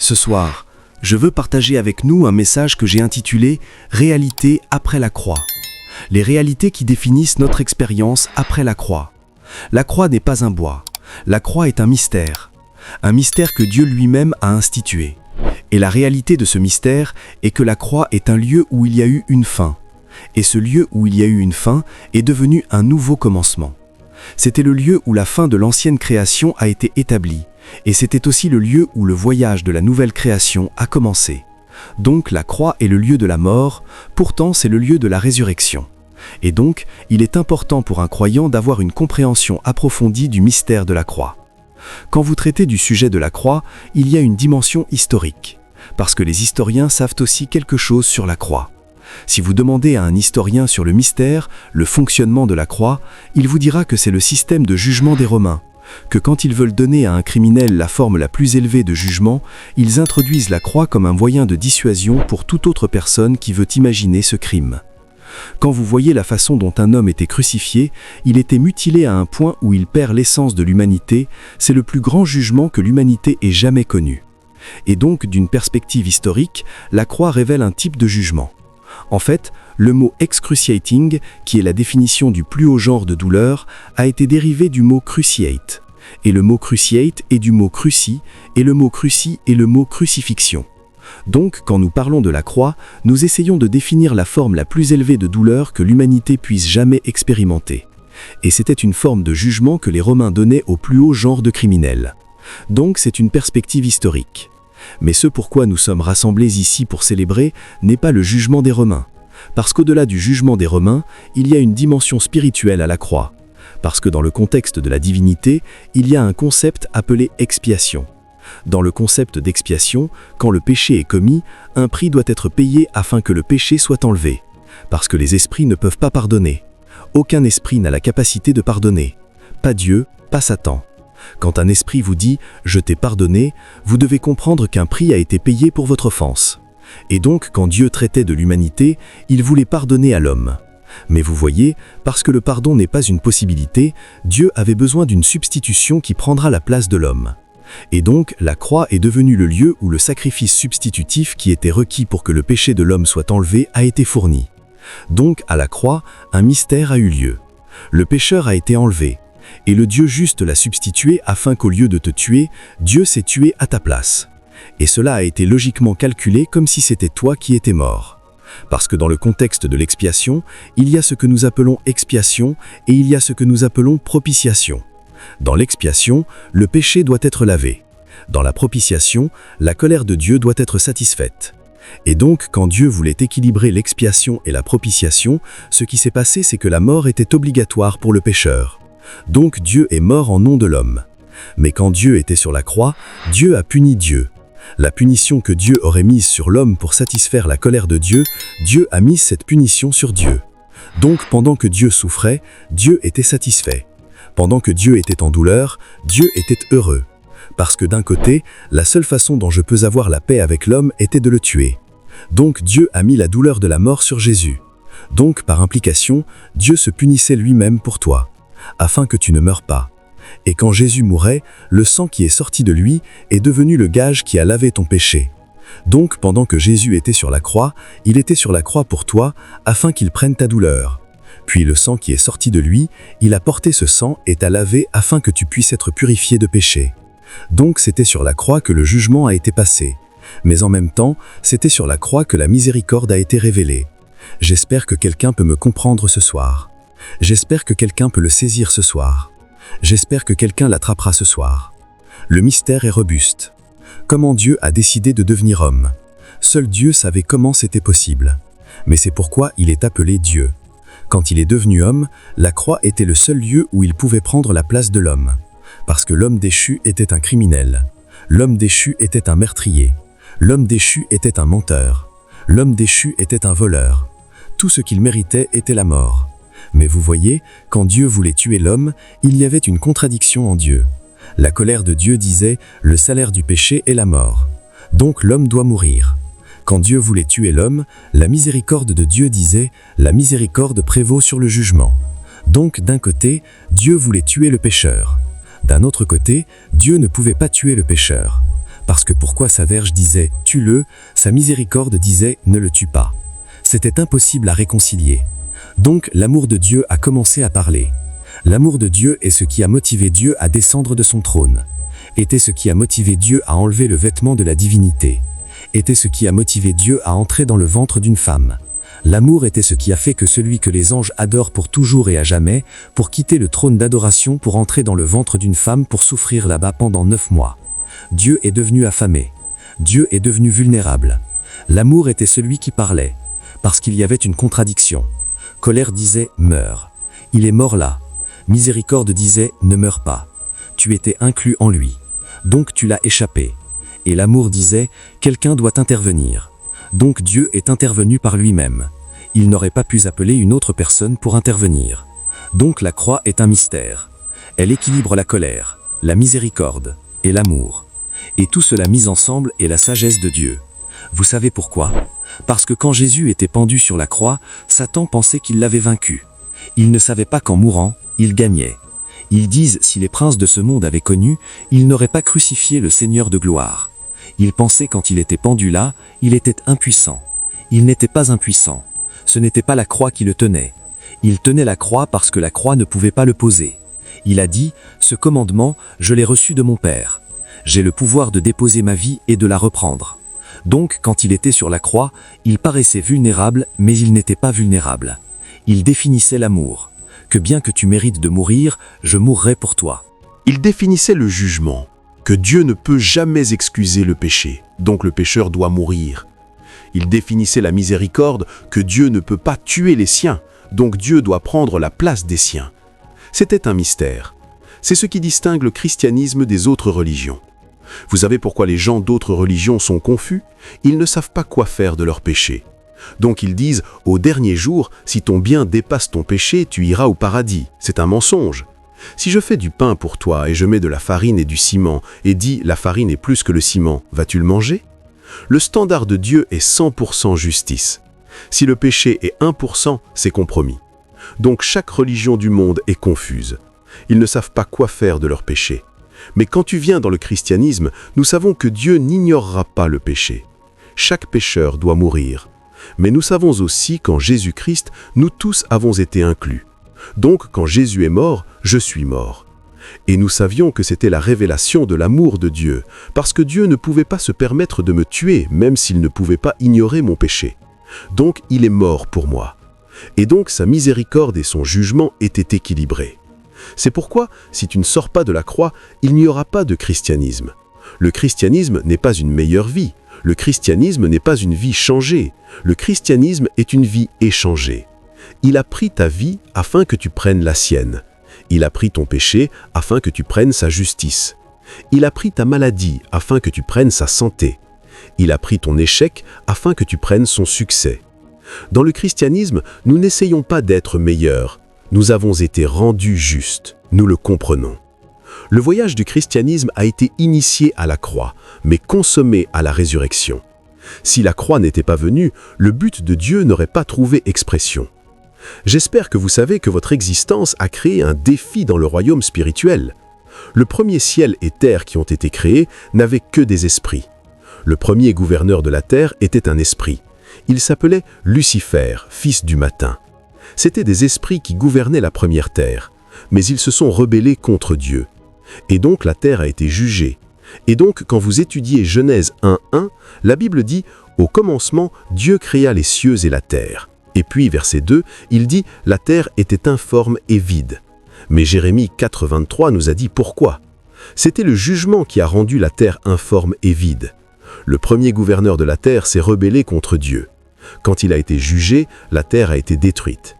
Ce soir, je veux partager avec nous un message que j'ai intitulé « Réalité après la croix ». Les réalités qui définissent notre expérience après la croix. La croix n'est pas un bois. La croix est un mystère que Dieu lui-même a institué. Et la réalité de ce mystère est que la croix est un lieu où il y a eu une fin. Et ce lieu où il y a eu une fin est devenu un nouveau commencement. C'était le lieu où la fin de l'ancienne création a été établie, et c'était aussi le lieu où le voyage de la nouvelle création a commencé. Donc la croix est le lieu de la mort, pourtant c'est le lieu de la résurrection. Et donc, il est important pour un croyant d'avoir une compréhension approfondie du mystère de la croix. Quand vous traitez du sujet de la croix, il y a une dimension historique, parce que les historiens savent aussi quelque chose sur la croix. Si vous demandez à un historien sur le mystère, le fonctionnement de la croix, il vous dira que c'est le système de jugement des Romains, que quand ils veulent donner à un criminel la forme la plus élevée de jugement, ils introduisent la croix comme un moyen de dissuasion pour toute autre personne qui veut imaginer ce crime. Quand vous voyez la façon dont un homme était crucifié, il était mutilé à un point où il perd l'essence de l'humanité, c'est le plus grand jugement que l'humanité ait jamais connu. Et donc, d'une perspective historique, la croix révèle un type de jugement. En fait, le mot « excruciating », qui est la définition du plus haut genre de douleur, a été dérivé du mot « cruciate ». Et le mot « cruciate » est du mot « cruci », et le mot « cruci » est le mot « crucifixion ». Donc, quand nous parlons de la croix, nous essayons de définir la forme la plus élevée de douleur que l'humanité puisse jamais expérimenter. Et c'était une forme de jugement que les Romains donnaient au plus haut genre de criminels. Donc, c'est une perspective historique. Mais ce pourquoi nous sommes rassemblés ici pour célébrer n'est pas le jugement des Romains. Parce qu'au-delà du jugement des Romains, il y a une dimension spirituelle à la croix. Parce que dans le contexte de la divinité, il y a un concept appelé expiation. Dans le concept d'expiation, quand le péché est commis, un prix doit être payé afin que le péché soit enlevé. Parce que les esprits ne peuvent pas pardonner. Aucun esprit n'a la capacité de pardonner. Pas Dieu, pas Satan. Quand un esprit vous dit « je t'ai pardonné », vous devez comprendre qu'un prix a été payé pour votre offense. Et donc, quand Dieu traitait de l'humanité, il voulait pardonner à l'homme. Mais vous voyez, parce que le pardon n'est pas une possibilité, Dieu avait besoin d'une substitution qui prendra la place de l'homme. Et donc, la croix est devenue le lieu où le sacrifice substitutif qui était requis pour que le péché de l'homme soit enlevé a été fourni. Donc, à la croix, un mystère a eu lieu. Le pécheur a été enlevé. Et le Dieu juste l'a substitué afin qu'au lieu de te tuer, Dieu s'est tué à ta place. Et cela a été logiquement calculé comme si c'était toi qui étais mort. Parce que dans le contexte de l'expiation, il y a ce que nous appelons expiation et il y a ce que nous appelons propitiation. Dans l'expiation, le péché doit être lavé. Dans la propitiation, la colère de Dieu doit être satisfaite. Et donc, quand Dieu voulait équilibrer l'expiation et la propitiation, ce qui s'est passé, c'est que la mort était obligatoire pour le pécheur. Donc Dieu est mort en nom de l'homme. Mais quand Dieu était sur la croix, Dieu a puni Dieu. La punition que Dieu aurait mise sur l'homme pour satisfaire la colère de Dieu, Dieu a mis cette punition sur Dieu. Donc pendant que Dieu souffrait, Dieu était satisfait. Pendant que Dieu était en douleur, Dieu était heureux. Parce que d'un côté, la seule façon dont je peux avoir la paix avec l'homme était de le tuer. Donc Dieu a mis la douleur de la mort sur Jésus. Donc par implication, Dieu se punissait lui-même pour toi, afin que tu ne meures pas. Et quand Jésus mourait, le sang qui est sorti de lui est devenu le gage qui a lavé ton péché. Donc pendant que Jésus était sur la croix, il était sur la croix pour toi, afin qu'il prenne ta douleur. Puis le sang qui est sorti de lui, il a porté ce sang et t'a lavé afin que tu puisses être purifié de péché. Donc c'était sur la croix que le jugement a été passé. Mais en même temps, c'était sur la croix que la miséricorde a été révélée. J'espère que quelqu'un peut me comprendre ce soir. J'espère que quelqu'un peut le saisir ce soir. J'espère que quelqu'un l'attrapera ce soir. Le mystère est robuste. Comment Dieu a décidé de devenir homme? Seul Dieu savait comment c'était possible. Mais c'est pourquoi il est appelé Dieu. Quand il est devenu homme, la croix était le seul lieu où il pouvait prendre la place de l'homme. Parce que l'homme déchu était un criminel. L'homme déchu était un meurtrier. L'homme déchu était un menteur. L'homme déchu était un voleur. Tout ce qu'il méritait était la mort. Mais vous voyez, quand Dieu voulait tuer l'homme, il y avait une contradiction en Dieu. La colère de Dieu disait « le salaire du péché est la mort ». Donc l'homme doit mourir. Quand Dieu voulait tuer l'homme, la miséricorde de Dieu disait « la miséricorde prévaut sur le jugement ». Donc d'un côté, Dieu voulait tuer le pécheur. D'un autre côté, Dieu ne pouvait pas tuer le pécheur. Parce que pourquoi sa verge disait « tue-le », sa miséricorde disait « ne le tue pas ». C'était impossible à réconcilier. Donc l'amour de Dieu a commencé à parler. L'amour de Dieu est ce qui a motivé Dieu à descendre de son trône. Était ce qui a motivé Dieu à enlever le vêtement de la divinité. Était ce qui a motivé Dieu à entrer dans le ventre d'une femme. L'amour était ce qui a fait que celui que les anges adorent pour toujours et à jamais, pour quitter le trône d'adoration pour entrer dans le ventre d'une femme pour souffrir là-bas pendant 9 mois. Dieu est devenu affamé. Dieu est devenu vulnérable. L'amour était celui qui parlait. Parce qu'il y avait une contradiction. Colère disait « meurs ». Il est mort là. Miséricorde disait « ne meurs pas ». Tu étais inclus en lui. Donc tu l'as échappé. Et l'amour disait « quelqu'un doit intervenir ». Donc Dieu est intervenu par lui-même. Il n'aurait pas pu appeler une autre personne pour intervenir. Donc la croix est un mystère. Elle équilibre la colère, la miséricorde et l'amour. Et tout cela mis ensemble est la sagesse de Dieu. Vous savez pourquoi ? Parce que quand Jésus était pendu sur la croix, Satan pensait qu'il l'avait vaincu. Il ne savait pas qu'en mourant, il gagnait. Ils disent si les princes de ce monde avaient connu, ils n'auraient pas crucifié le Seigneur de gloire. Ils pensaient quand il était pendu là, il était impuissant. Il n'était pas impuissant. Ce n'était pas la croix qui le tenait. Il tenait la croix parce que la croix ne pouvait pas le poser. Il a dit, ce commandement, je l'ai reçu de mon Père. J'ai le pouvoir de déposer ma vie et de la reprendre. Donc, quand il était sur la croix, il paraissait vulnérable, mais il n'était pas vulnérable. Il définissait l'amour. Que bien que tu mérites de mourir, je mourrai pour toi. Il définissait le jugement, que Dieu ne peut jamais excuser le péché, donc le pécheur doit mourir. Il définissait la miséricorde, que Dieu ne peut pas tuer les siens, donc Dieu doit prendre la place des siens. C'était un mystère. C'est ce qui distingue le christianisme des autres religions. Vous savez pourquoi les gens d'autres religions sont confus? Ils ne savent pas quoi faire de leur péché. Donc ils disent, au dernier jour, si ton bien dépasse ton péché, tu iras au paradis. C'est un mensonge. Si je fais du pain pour toi et je mets de la farine et du ciment, et dis, la farine est plus que le ciment, vas-tu le manger? Le standard de Dieu est 100% justice. Si le péché est 1%, c'est compromis. Donc chaque religion du monde est confuse. Ils ne savent pas quoi faire de leur péché. Mais quand tu viens dans le christianisme, nous savons que Dieu n'ignorera pas le péché. Chaque pécheur doit mourir. Mais nous savons aussi qu'en Jésus-Christ, nous tous avons été inclus. Donc quand Jésus est mort, je suis mort. Et nous savions que c'était la révélation de l'amour de Dieu, parce que Dieu ne pouvait pas se permettre de me tuer, même s'il ne pouvait pas ignorer mon péché. Donc il est mort pour moi. Et donc sa miséricorde et son jugement étaient équilibrés. C'est pourquoi, si tu ne sors pas de la croix, il n'y aura pas de christianisme. Le christianisme n'est pas une meilleure vie. Le christianisme n'est pas une vie changée. Le christianisme est une vie échangée. Il a pris ta vie afin que tu prennes la sienne. Il a pris ton péché afin que tu prennes sa justice. Il a pris ta maladie afin que tu prennes sa santé. Il a pris ton échec afin que tu prennes son succès. Dans le christianisme, nous n'essayons pas d'être meilleurs. Nous avons été rendus justes, nous le comprenons. Le voyage du christianisme a été initié à la croix, mais consommé à la résurrection. Si la croix n'était pas venue, le but de Dieu n'aurait pas trouvé expression. J'espère que vous savez que votre existence a créé un défi dans le royaume spirituel. Le premier ciel et terre qui ont été créés n'avaient que des esprits. Le premier gouverneur de la terre était un esprit. Il s'appelait Lucifer, fils du matin. C'étaient des esprits qui gouvernaient la première terre, mais ils se sont rebellés contre Dieu. Et donc la terre a été jugée. Et donc quand vous étudiez Genèse 1:1, la Bible dit « Au commencement, Dieu créa les cieux et la terre ». Et puis verset 2, il dit « La terre était informe et vide ». Mais Jérémie 4:23 nous a dit pourquoi. C'était le jugement qui a rendu la terre informe et vide. Le premier gouverneur de la terre s'est rebellé contre Dieu. Quand il a été jugé, la terre a été détruite.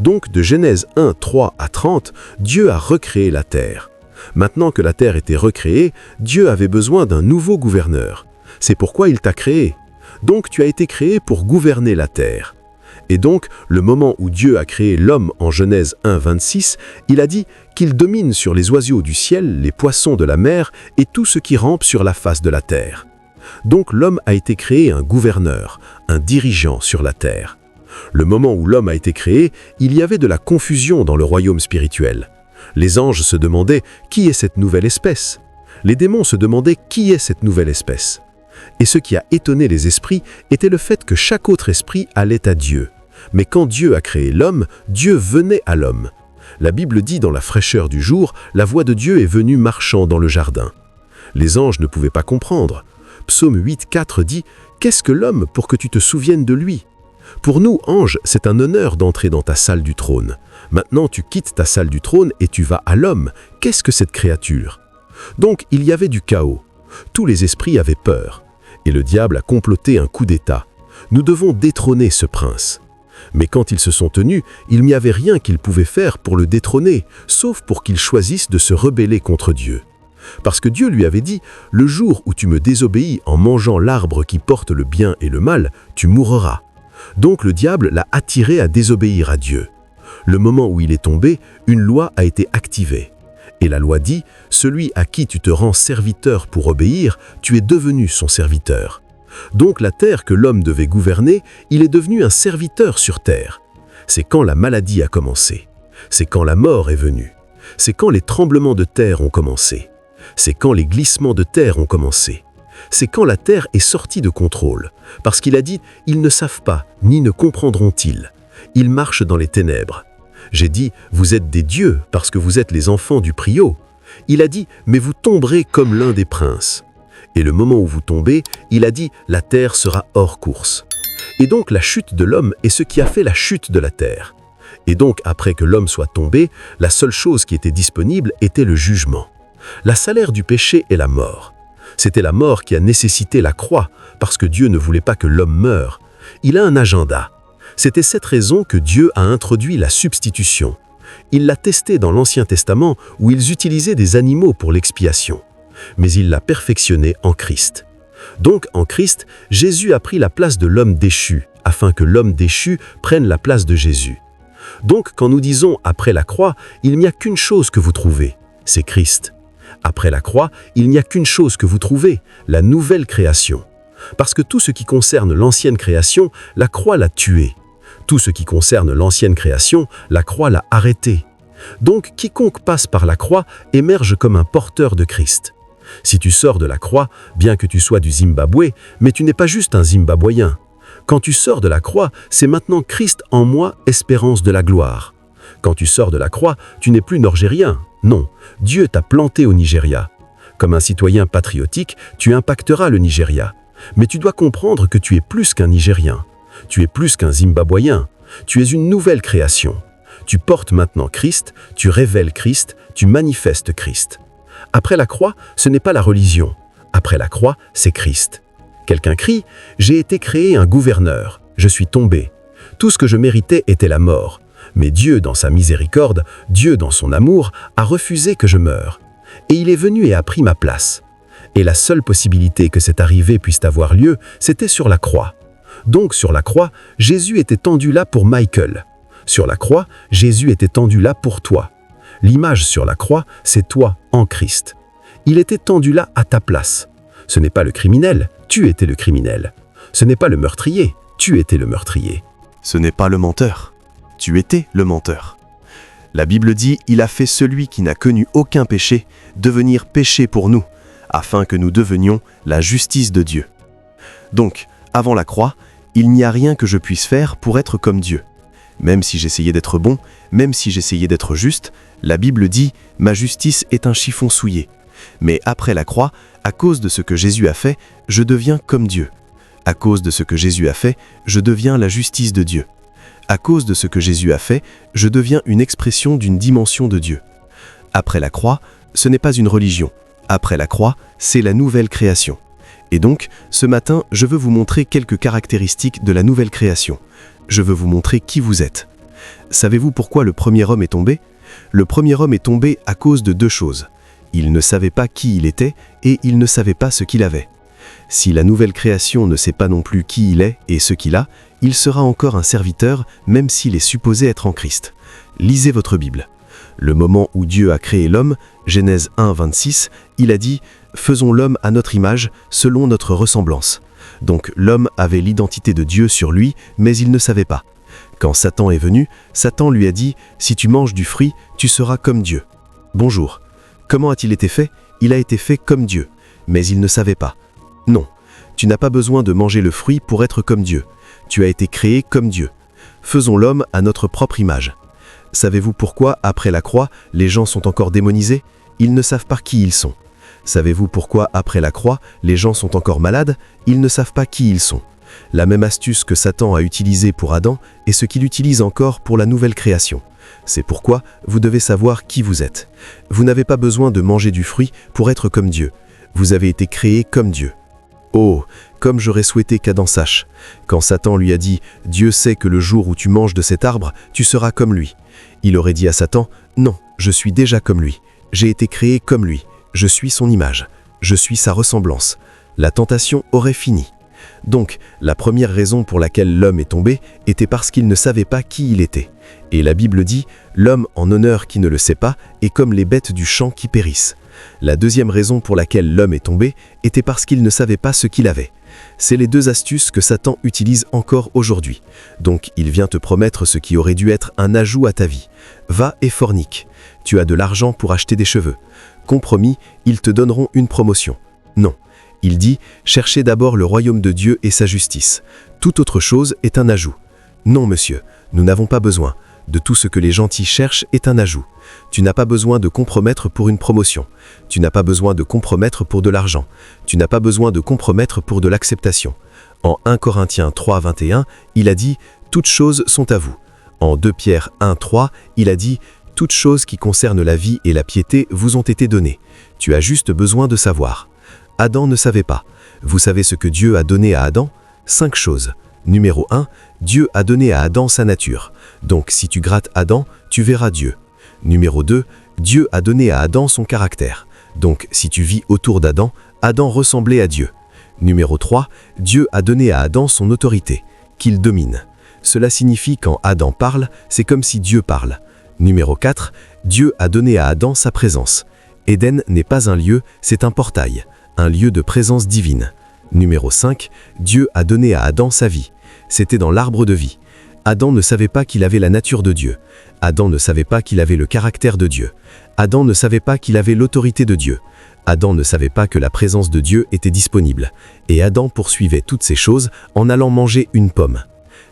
Donc de Genèse 1:3 à 30, Dieu a recréé la terre. Maintenant que la terre était recréée, Dieu avait besoin d'un nouveau gouverneur. C'est pourquoi il t'a créé. Donc tu as été créé pour gouverner la terre. Et donc, le moment où Dieu a créé l'homme en Genèse 1:26, il a dit qu'il domine sur les oiseaux du ciel, les poissons de la mer et tout ce qui rampe sur la face de la terre. Donc l'homme a été créé un gouverneur, un dirigeant sur la terre. Le moment où l'homme a été créé, il y avait de la confusion dans le royaume spirituel. Les anges se demandaient « Qui est cette nouvelle espèce ?» Les démons se demandaient qui est cette nouvelle espèce. Et ce qui a étonné les esprits était le fait que chaque autre esprit allait à Dieu. Mais quand Dieu a créé l'homme, Dieu venait à l'homme. La Bible dit dans la fraîcheur du jour, la voix de Dieu est venue marchant dans le jardin. Les anges ne pouvaient pas comprendre. Psaume 8,4 dit « Qu'est-ce que l'homme pour que tu te souviennes de lui ?» Pour nous, anges, c'est un honneur d'entrer dans ta salle du trône. Maintenant, tu quittes ta salle du trône et tu vas à l'homme. Qu'est-ce que cette créature? Donc, il y avait du chaos. Tous les esprits avaient peur. Et le diable a comploté un coup d'État. Nous devons détrôner ce prince. Mais quand ils se sont tenus, il n'y avait rien qu'ils pouvaient faire pour le détrôner, sauf pour qu'il choisisse de se rebeller contre Dieu. Parce que Dieu lui avait dit « Le jour où tu me désobéis en mangeant l'arbre qui porte le bien et le mal, tu mourras. » Donc le diable l'a attiré à désobéir à Dieu. Le moment où il est tombé, une loi a été activée. Et la loi dit « Celui à qui tu te rends serviteur pour obéir, tu es devenu son serviteur. » Donc la terre que l'homme devait gouverner, il est devenu un serviteur sur terre. C'est quand la maladie a commencé. C'est quand la mort est venue. C'est quand les tremblements de terre ont commencé. C'est quand les glissements de terre ont commencé. C'est quand la terre est sortie de contrôle. Parce qu'il a dit « Ils ne savent pas, ni ne comprendront-ils. Ils marchent dans les ténèbres. » J'ai dit « Vous êtes des dieux parce que vous êtes les enfants du Très-Haut. » Il a dit « Mais vous tomberez comme l'un des princes. » Et le moment où vous tombez, il a dit « La terre sera hors course. » Et donc la chute de l'homme est ce qui a fait la chute de la terre. Et donc après que l'homme soit tombé, la seule chose qui était disponible était le jugement. La salaire du péché est la mort. C'était la mort qui a nécessité la croix, parce que Dieu ne voulait pas que l'homme meure. Il a un agenda. C'était cette raison que Dieu a introduit la substitution. Il l'a testé dans l'Ancien Testament où ils utilisaient des animaux pour l'expiation. Mais il l'a perfectionné en Christ. Donc en Christ, Jésus a pris la place de l'homme déchu, afin que l'homme déchu prenne la place de Jésus. Donc quand nous disons « après la croix », il n'y a qu'une chose que vous trouvez, c'est Christ. Après la croix, il n'y a qu'une chose que vous trouvez, la nouvelle création. Parce que tout ce qui concerne l'ancienne création, la croix l'a tué. Tout ce qui concerne l'ancienne création, la croix l'a arrêté. Donc quiconque passe par la croix émerge comme un porteur de Christ. Si tu sors de la croix, bien que tu sois du Zimbabwe, mais tu n'es pas juste un Zimbabwéen. Quand tu sors de la croix, c'est maintenant Christ en moi, espérance de la gloire. Quand tu sors de la croix, tu n'es plus norgérien. Non, Dieu t'a planté au Nigeria. Comme un citoyen patriotique, tu impacteras le Nigeria. Mais tu dois comprendre que tu es plus qu'un Nigérien. Tu es plus qu'un Zimbabwéen. Tu es une nouvelle création. Tu portes maintenant Christ, tu révèles Christ, tu manifestes Christ. Après la croix, ce n'est pas la religion. Après la croix, c'est Christ. Quelqu'un crie « J'ai été créé un gouverneur, je suis tombé. Tout ce que je méritais était la mort. Mais Dieu, dans sa miséricorde, Dieu, dans son amour, a refusé que je meure. Et il est venu et a pris ma place. Et la seule possibilité que cette arrivée puisse avoir lieu, c'était sur la croix. Donc sur la croix, Jésus était tendu là pour Michael. Sur la croix, Jésus était tendu là pour toi. L'image sur la croix, c'est toi en Christ. Il était tendu là à ta place. Ce n'est pas le criminel, tu étais le criminel. Ce n'est pas le meurtrier, tu étais le meurtrier. Ce n'est pas le menteur, tu étais le menteur. La Bible dit « Il a fait celui qui n'a connu aucun péché devenir péché pour nous, afin que nous devenions la justice de Dieu. » Donc, avant la croix, il n'y a rien que je puisse faire pour être comme Dieu. Même si j'essayais d'être bon, même si j'essayais d'être juste, la Bible dit « Ma justice est un chiffon souillé. » Mais après la croix, à cause de ce que Jésus a fait, je deviens comme Dieu. À cause de ce que Jésus a fait, je deviens la justice de Dieu. À cause de ce que Jésus a fait, je deviens une expression d'une dimension de Dieu. Après la croix, ce n'est pas une religion. Après la croix, c'est la nouvelle création. Et donc, ce matin, je veux vous montrer quelques caractéristiques de la nouvelle création. Je veux vous montrer qui vous êtes. Savez-vous pourquoi le premier homme est tombé ? Le premier homme est tombé à cause de deux choses. Il ne savait pas qui il était et il ne savait pas ce qu'il avait. Si la nouvelle création ne sait pas non plus qui il est et ce qu'il a, il sera encore un serviteur même s'il est supposé être en Christ. Lisez votre Bible. Le moment où Dieu a créé l'homme, Genèse 1, 26, il a dit « Faisons l'homme à notre image, selon notre ressemblance ». Donc l'homme avait l'identité de Dieu sur lui, mais il ne savait pas. Quand Satan est venu, Satan lui a dit « Si tu manges du fruit, tu seras comme Dieu ». Bonjour. Comment a-t-il été fait ? il a été fait comme Dieu, mais il ne savait pas. Non, tu n'as pas besoin de manger le fruit pour être comme Dieu. Tu as été créé comme Dieu. Faisons l'homme à notre propre image. Savez-vous pourquoi, après la croix, les gens sont encore démonisés? Ils ne savent pas qui ils sont. Savez-vous pourquoi, après la croix, les gens sont encore malades? Ils ne savent pas qui ils sont. La même astuce que Satan a utilisée pour Adam est ce qu'il utilise encore pour la nouvelle création. C'est pourquoi vous devez savoir qui vous êtes. Vous n'avez pas besoin de manger du fruit pour être comme Dieu. Vous avez été créé comme Dieu. Oh, comme j'aurais souhaité qu'Adam sache. Quand Satan lui a dit « Dieu sait que le jour où tu manges de cet arbre, tu seras comme lui », il aurait dit à Satan « Non, je suis déjà comme lui. J'ai été créé comme lui. Je suis son image. Je suis sa ressemblance. » La tentation aurait fini. Donc, la première raison pour laquelle l'homme est tombé était parce qu'il ne savait pas qui il était. Et la Bible dit « L'homme en honneur qui ne le sait pas est comme les bêtes du champ qui périssent ». La deuxième raison pour laquelle l'homme est tombé était parce qu'il ne savait pas ce qu'il avait. C'est les deux astuces que Satan utilise encore aujourd'hui. Donc il vient te promettre ce qui aurait dû être un ajout à ta vie. Va et fornique. Tu as de l'argent pour acheter des cheveux. Compromis, ils te donneront une promotion. Non. Il dit, cherchez d'abord le royaume de Dieu et sa justice. Toute autre chose est un ajout. Non monsieur, nous n'avons pas besoin. De tout ce que les gentils cherchent est un ajout. Tu n'as pas besoin de compromettre pour une promotion. Tu n'as pas besoin de compromettre pour de l'argent. Tu n'as pas besoin de compromettre pour de l'acceptation. En 1 Corinthiens 3, 21, il a dit « Toutes choses sont à vous ». En 2 Pierre 1, 3, il a dit « Toutes choses qui concernent la vie et la piété vous ont été données. Tu as juste besoin de savoir ». Adam ne savait pas. Vous savez ce que Dieu a donné à Adam? 5 choses. Numéro 1, Dieu a donné à Adam sa nature. Donc si tu grattes Adam, tu verras Dieu. Numéro 2, Dieu a donné à Adam son caractère. Donc si tu vis autour d'Adam, Adam ressemblait à Dieu. Numéro 3, Dieu a donné à Adam son autorité, qu'il domine. Cela signifie quand Adam parle, c'est comme si Dieu parle. Numéro 4, Dieu a donné à Adam sa présence. Éden n'est pas un lieu, c'est un portail, un lieu de présence divine. Numéro 5, Dieu a donné à Adam sa vie. C'était dans l'arbre de vie. Adam ne savait pas qu'il avait la nature de Dieu. Adam ne savait pas qu'il avait le caractère de Dieu. Adam ne savait pas qu'il avait l'autorité de Dieu. Adam ne savait pas que la présence de Dieu était disponible. Et Adam poursuivait toutes ces choses en allant manger une pomme.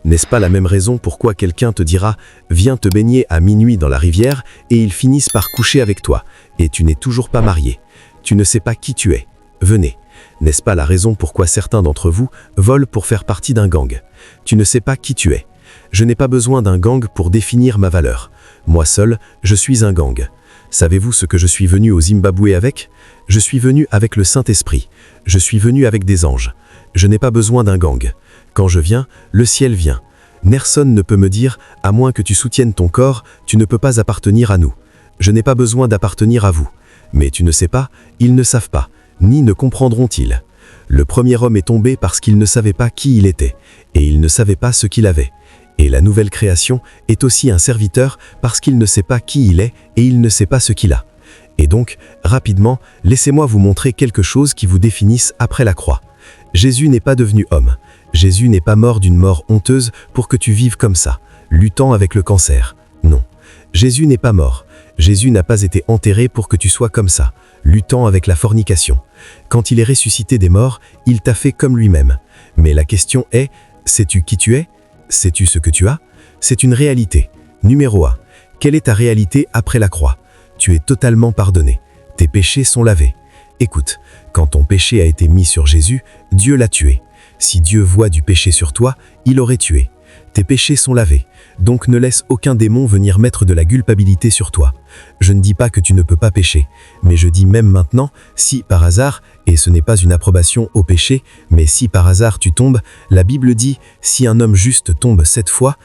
N'est-ce pas la même raison pourquoi quelqu'un te dira « Viens te baigner à minuit dans la rivière » et ils finissent par coucher avec toi, et tu n'es toujours pas marié. Tu ne sais pas qui tu es. Venez. N'est-ce pas la raison pourquoi certains d'entre vous volent pour faire partie d'un gang? Tu ne sais pas qui tu es. Je n'ai pas besoin d'un gang pour définir ma valeur. Moi seul, je suis un gang. Savez-vous ce que je suis venu au Zimbabwe avec? Je suis venu avec le Saint-Esprit. Je suis venu avec des anges. Je n'ai pas besoin d'un gang. Quand je viens, le ciel vient. Personne ne peut me dire, à moins que tu soutiennes ton corps, tu ne peux pas appartenir à nous. Je n'ai pas besoin d'appartenir à vous. Mais tu ne sais pas, ils ne savent pas, ni ne comprendront-ils. Le premier homme est tombé parce qu'il ne savait pas qui il était, et il ne savait pas ce qu'il avait. Et la nouvelle création est aussi un serviteur parce qu'il ne sait pas qui il est et il ne sait pas ce qu'il a. Et donc, rapidement, laissez-moi vous montrer quelque chose qui vous définisse après la croix. Jésus n'est pas devenu homme. Jésus n'est pas mort d'une mort honteuse pour que tu vives comme ça, luttant avec le cancer. Non. Jésus n'est pas mort. Jésus n'a pas été enterré pour que tu sois comme ça, luttant avec la fornication. Quand il est ressuscité des morts, il t'a fait comme lui-même. Mais la question est, sais-tu qui tu es? Sais-tu ce que tu as? C'est une réalité. Numéro 1. Quelle est ta réalité après la croix? Tu es totalement pardonné. Tes péchés sont lavés. Écoute, quand ton péché a été mis sur Jésus, Dieu l'a tué. Si Dieu voit du péché sur toi, il aurait tué. Tes péchés sont lavés. Donc ne laisse aucun démon venir mettre de la culpabilité sur toi. Je ne dis pas que tu ne peux pas pécher, mais je dis même maintenant, si par hasard, et ce n'est pas une approbation au péché, mais si par hasard tu tombes, la Bible dit, si un homme juste tombe 7 fois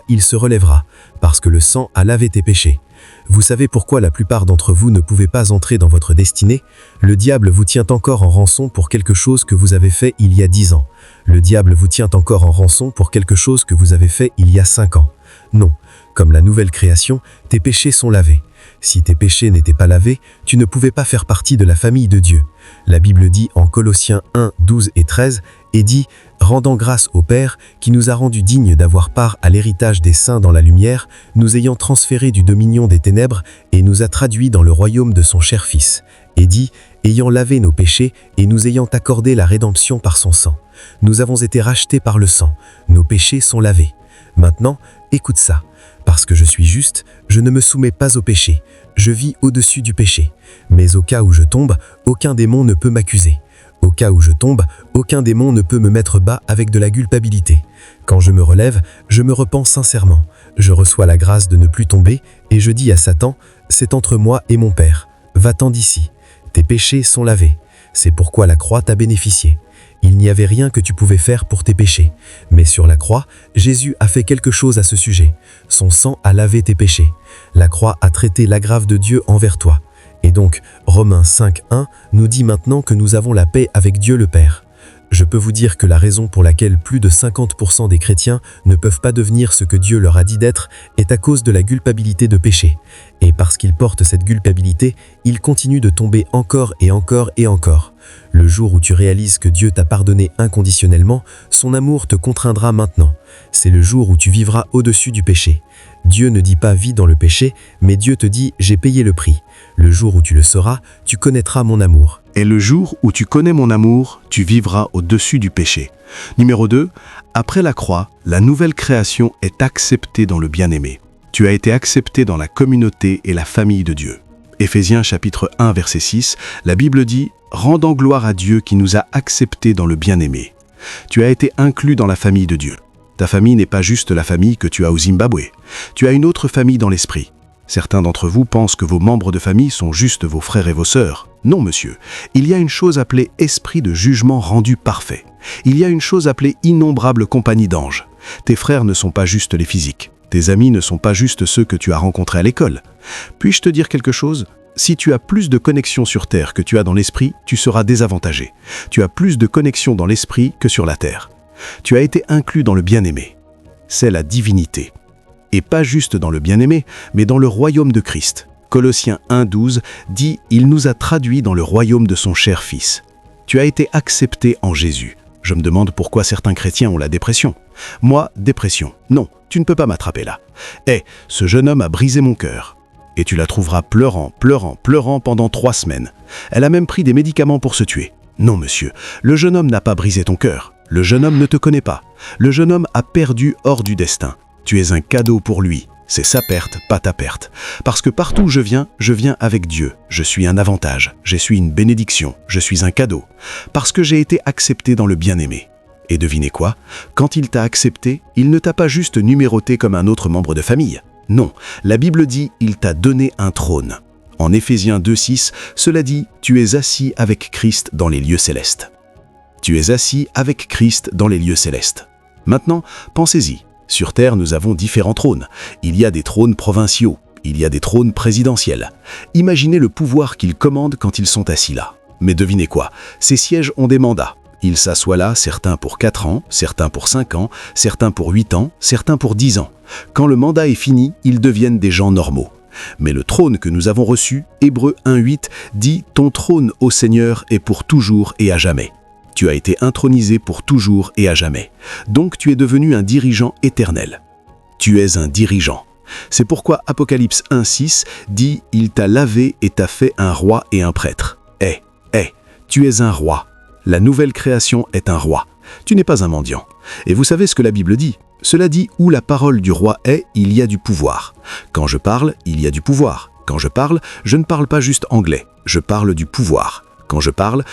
il se relèvera, parce que le sang a lavé tes péchés. Vous savez pourquoi la plupart d'entre vous ne pouvez pas entrer dans votre destinée? Le diable vous tient encore en rançon pour quelque chose que vous avez fait il y a 10 ans. Le diable vous tient encore en rançon pour quelque chose que vous avez fait il y a 5 ans. Non, comme la nouvelle création, tes péchés sont lavés. Si tes péchés n'étaient pas lavés, tu ne pouvais pas faire partie de la famille de Dieu. La Bible dit en Colossiens 1, 12 et 13, et dit « Rendant grâce au Père, qui nous a rendus dignes d'avoir part à l'héritage des saints dans la lumière, nous ayant transférés du dominion des ténèbres et nous a traduits dans le royaume de son cher Fils. et dit « Ayant lavé nos péchés et nous ayant accordé la rédemption par son sang, nous avons été rachetés par le sang, nos péchés sont lavés. Maintenant, écoute ça, parce que je suis juste, je ne me soumets pas au péché, je vis au-dessus du péché. Mais au cas où je tombe, aucun démon ne peut m'accuser. Au cas où je tombe, aucun démon ne peut me mettre bas avec de la culpabilité. Quand je me relève, je me repens sincèrement. Je reçois la grâce de ne plus tomber et je dis à Satan, c'est entre moi et mon Père. Va-t'en d'ici. Tes péchés sont lavés. C'est pourquoi la croix t'a bénéficié. Il n'y avait rien que tu pouvais faire pour tes péchés. Mais sur la croix, Jésus a fait quelque chose à ce sujet. Son sang a lavé tes péchés. La croix a traité l'aggrave de Dieu envers toi. Et donc, Romains 5:1 nous dit maintenant que nous avons la paix avec Dieu le Père. Je peux vous dire que la raison pour laquelle plus de 50% des chrétiens ne peuvent pas devenir ce que Dieu leur a dit d'être est à cause de la culpabilité de péché. Et parce qu'ils portent cette culpabilité, ils continuent de tomber encore et encore et encore. Le jour où tu réalises que Dieu t'a pardonné inconditionnellement, son amour te contraindra maintenant. C'est le jour où tu vivras au-dessus du péché. Dieu ne dit pas « vis dans le péché », mais Dieu te dit « j'ai payé le prix ». Le jour où tu le sauras, tu connaîtras mon amour. Et le jour où tu connais mon amour, tu vivras au-dessus du péché. Numéro 2, après la croix, la nouvelle création est acceptée dans le bien-aimé. Tu as été accepté dans la communauté et la famille de Dieu. Éphésiens chapitre 1 verset 6, la Bible dit « Rendant gloire à Dieu qui nous a acceptés dans le bien-aimé ». Tu as été inclus dans la famille de Dieu. Ta famille n'est pas juste la famille que tu as au Zimbabwe. Tu as une autre famille dans l'esprit. Certains d'entre vous pensent que vos membres de famille sont juste vos frères et vos sœurs. Non, monsieur. Il y a une chose appelée esprit de jugement rendu parfait. Il y a une chose appelée innombrable compagnie d'anges. Tes frères ne sont pas juste les physiques. Tes amis ne sont pas juste ceux que tu as rencontrés à l'école. Puis-je te dire quelque chose ? Si tu as plus de connexion sur terre que tu as dans l'esprit, tu seras désavantagé. Tu as plus de connexion dans l'esprit que sur la terre. Tu as été inclus dans le bien-aimé. C'est la divinité. Et pas juste dans le bien-aimé, mais dans le royaume de Christ. Colossiens 1:12 dit « Il nous a traduits dans le royaume de son cher Fils ». Tu as été accepté en Jésus. Je me demande pourquoi certains chrétiens ont la dépression. Moi, dépression. Non, tu ne peux pas m'attraper là. Ce jeune homme a brisé mon cœur. Et tu la trouveras pleurant, pleurant, pleurant pendant 3 semaines. Elle a même pris des médicaments pour se tuer. Non, monsieur, le jeune homme n'a pas brisé ton cœur. Le jeune homme ne te connaît pas. Le jeune homme a perdu hors du destin. Tu es un cadeau pour lui. C'est sa perte, pas ta perte. Parce que partout où je viens avec Dieu. Je suis un avantage, je suis une bénédiction, je suis un cadeau. Parce que j'ai été accepté dans le bien-aimé. Et devinez quoi ? Quand il t'a accepté, il ne t'a pas juste numéroté comme un autre membre de famille. Non, la Bible dit « il t'a donné un trône ». En Éphésiens 2:6, cela dit « tu es assis avec Christ dans les lieux célestes ». Tu es assis avec Christ dans les lieux célestes. Maintenant, pensez-y. Sur Terre, nous avons différents trônes. Il y a des trônes provinciaux, il y a des trônes présidentiels. Imaginez le pouvoir qu'ils commandent quand ils sont assis là. Mais devinez quoi ? Ces sièges ont des mandats. Ils s'assoient là, certains pour 4 ans, certains pour 5 ans, certains pour 8 ans, certains pour 10 ans. Quand le mandat est fini, ils deviennent des gens normaux. Mais le trône que nous avons reçu, Hébreux 1:8, dit « Ton trône, ô Seigneur, est pour toujours et à jamais ». Tu as été intronisé pour toujours et à jamais. Donc tu es devenu un dirigeant éternel. Tu es un dirigeant. C'est pourquoi Apocalypse 1:6 dit « Il t'a lavé et t'a fait un roi et un prêtre ». Tu es un roi. La nouvelle création est un roi. Tu n'es pas un mendiant. Et vous savez ce que la Bible dit ? Cela dit « Où la parole du roi est, il y a du pouvoir ». Quand je parle, il y a du pouvoir. Quand je parle, je ne parle pas juste anglais. Je parle du pouvoir. Quand je parle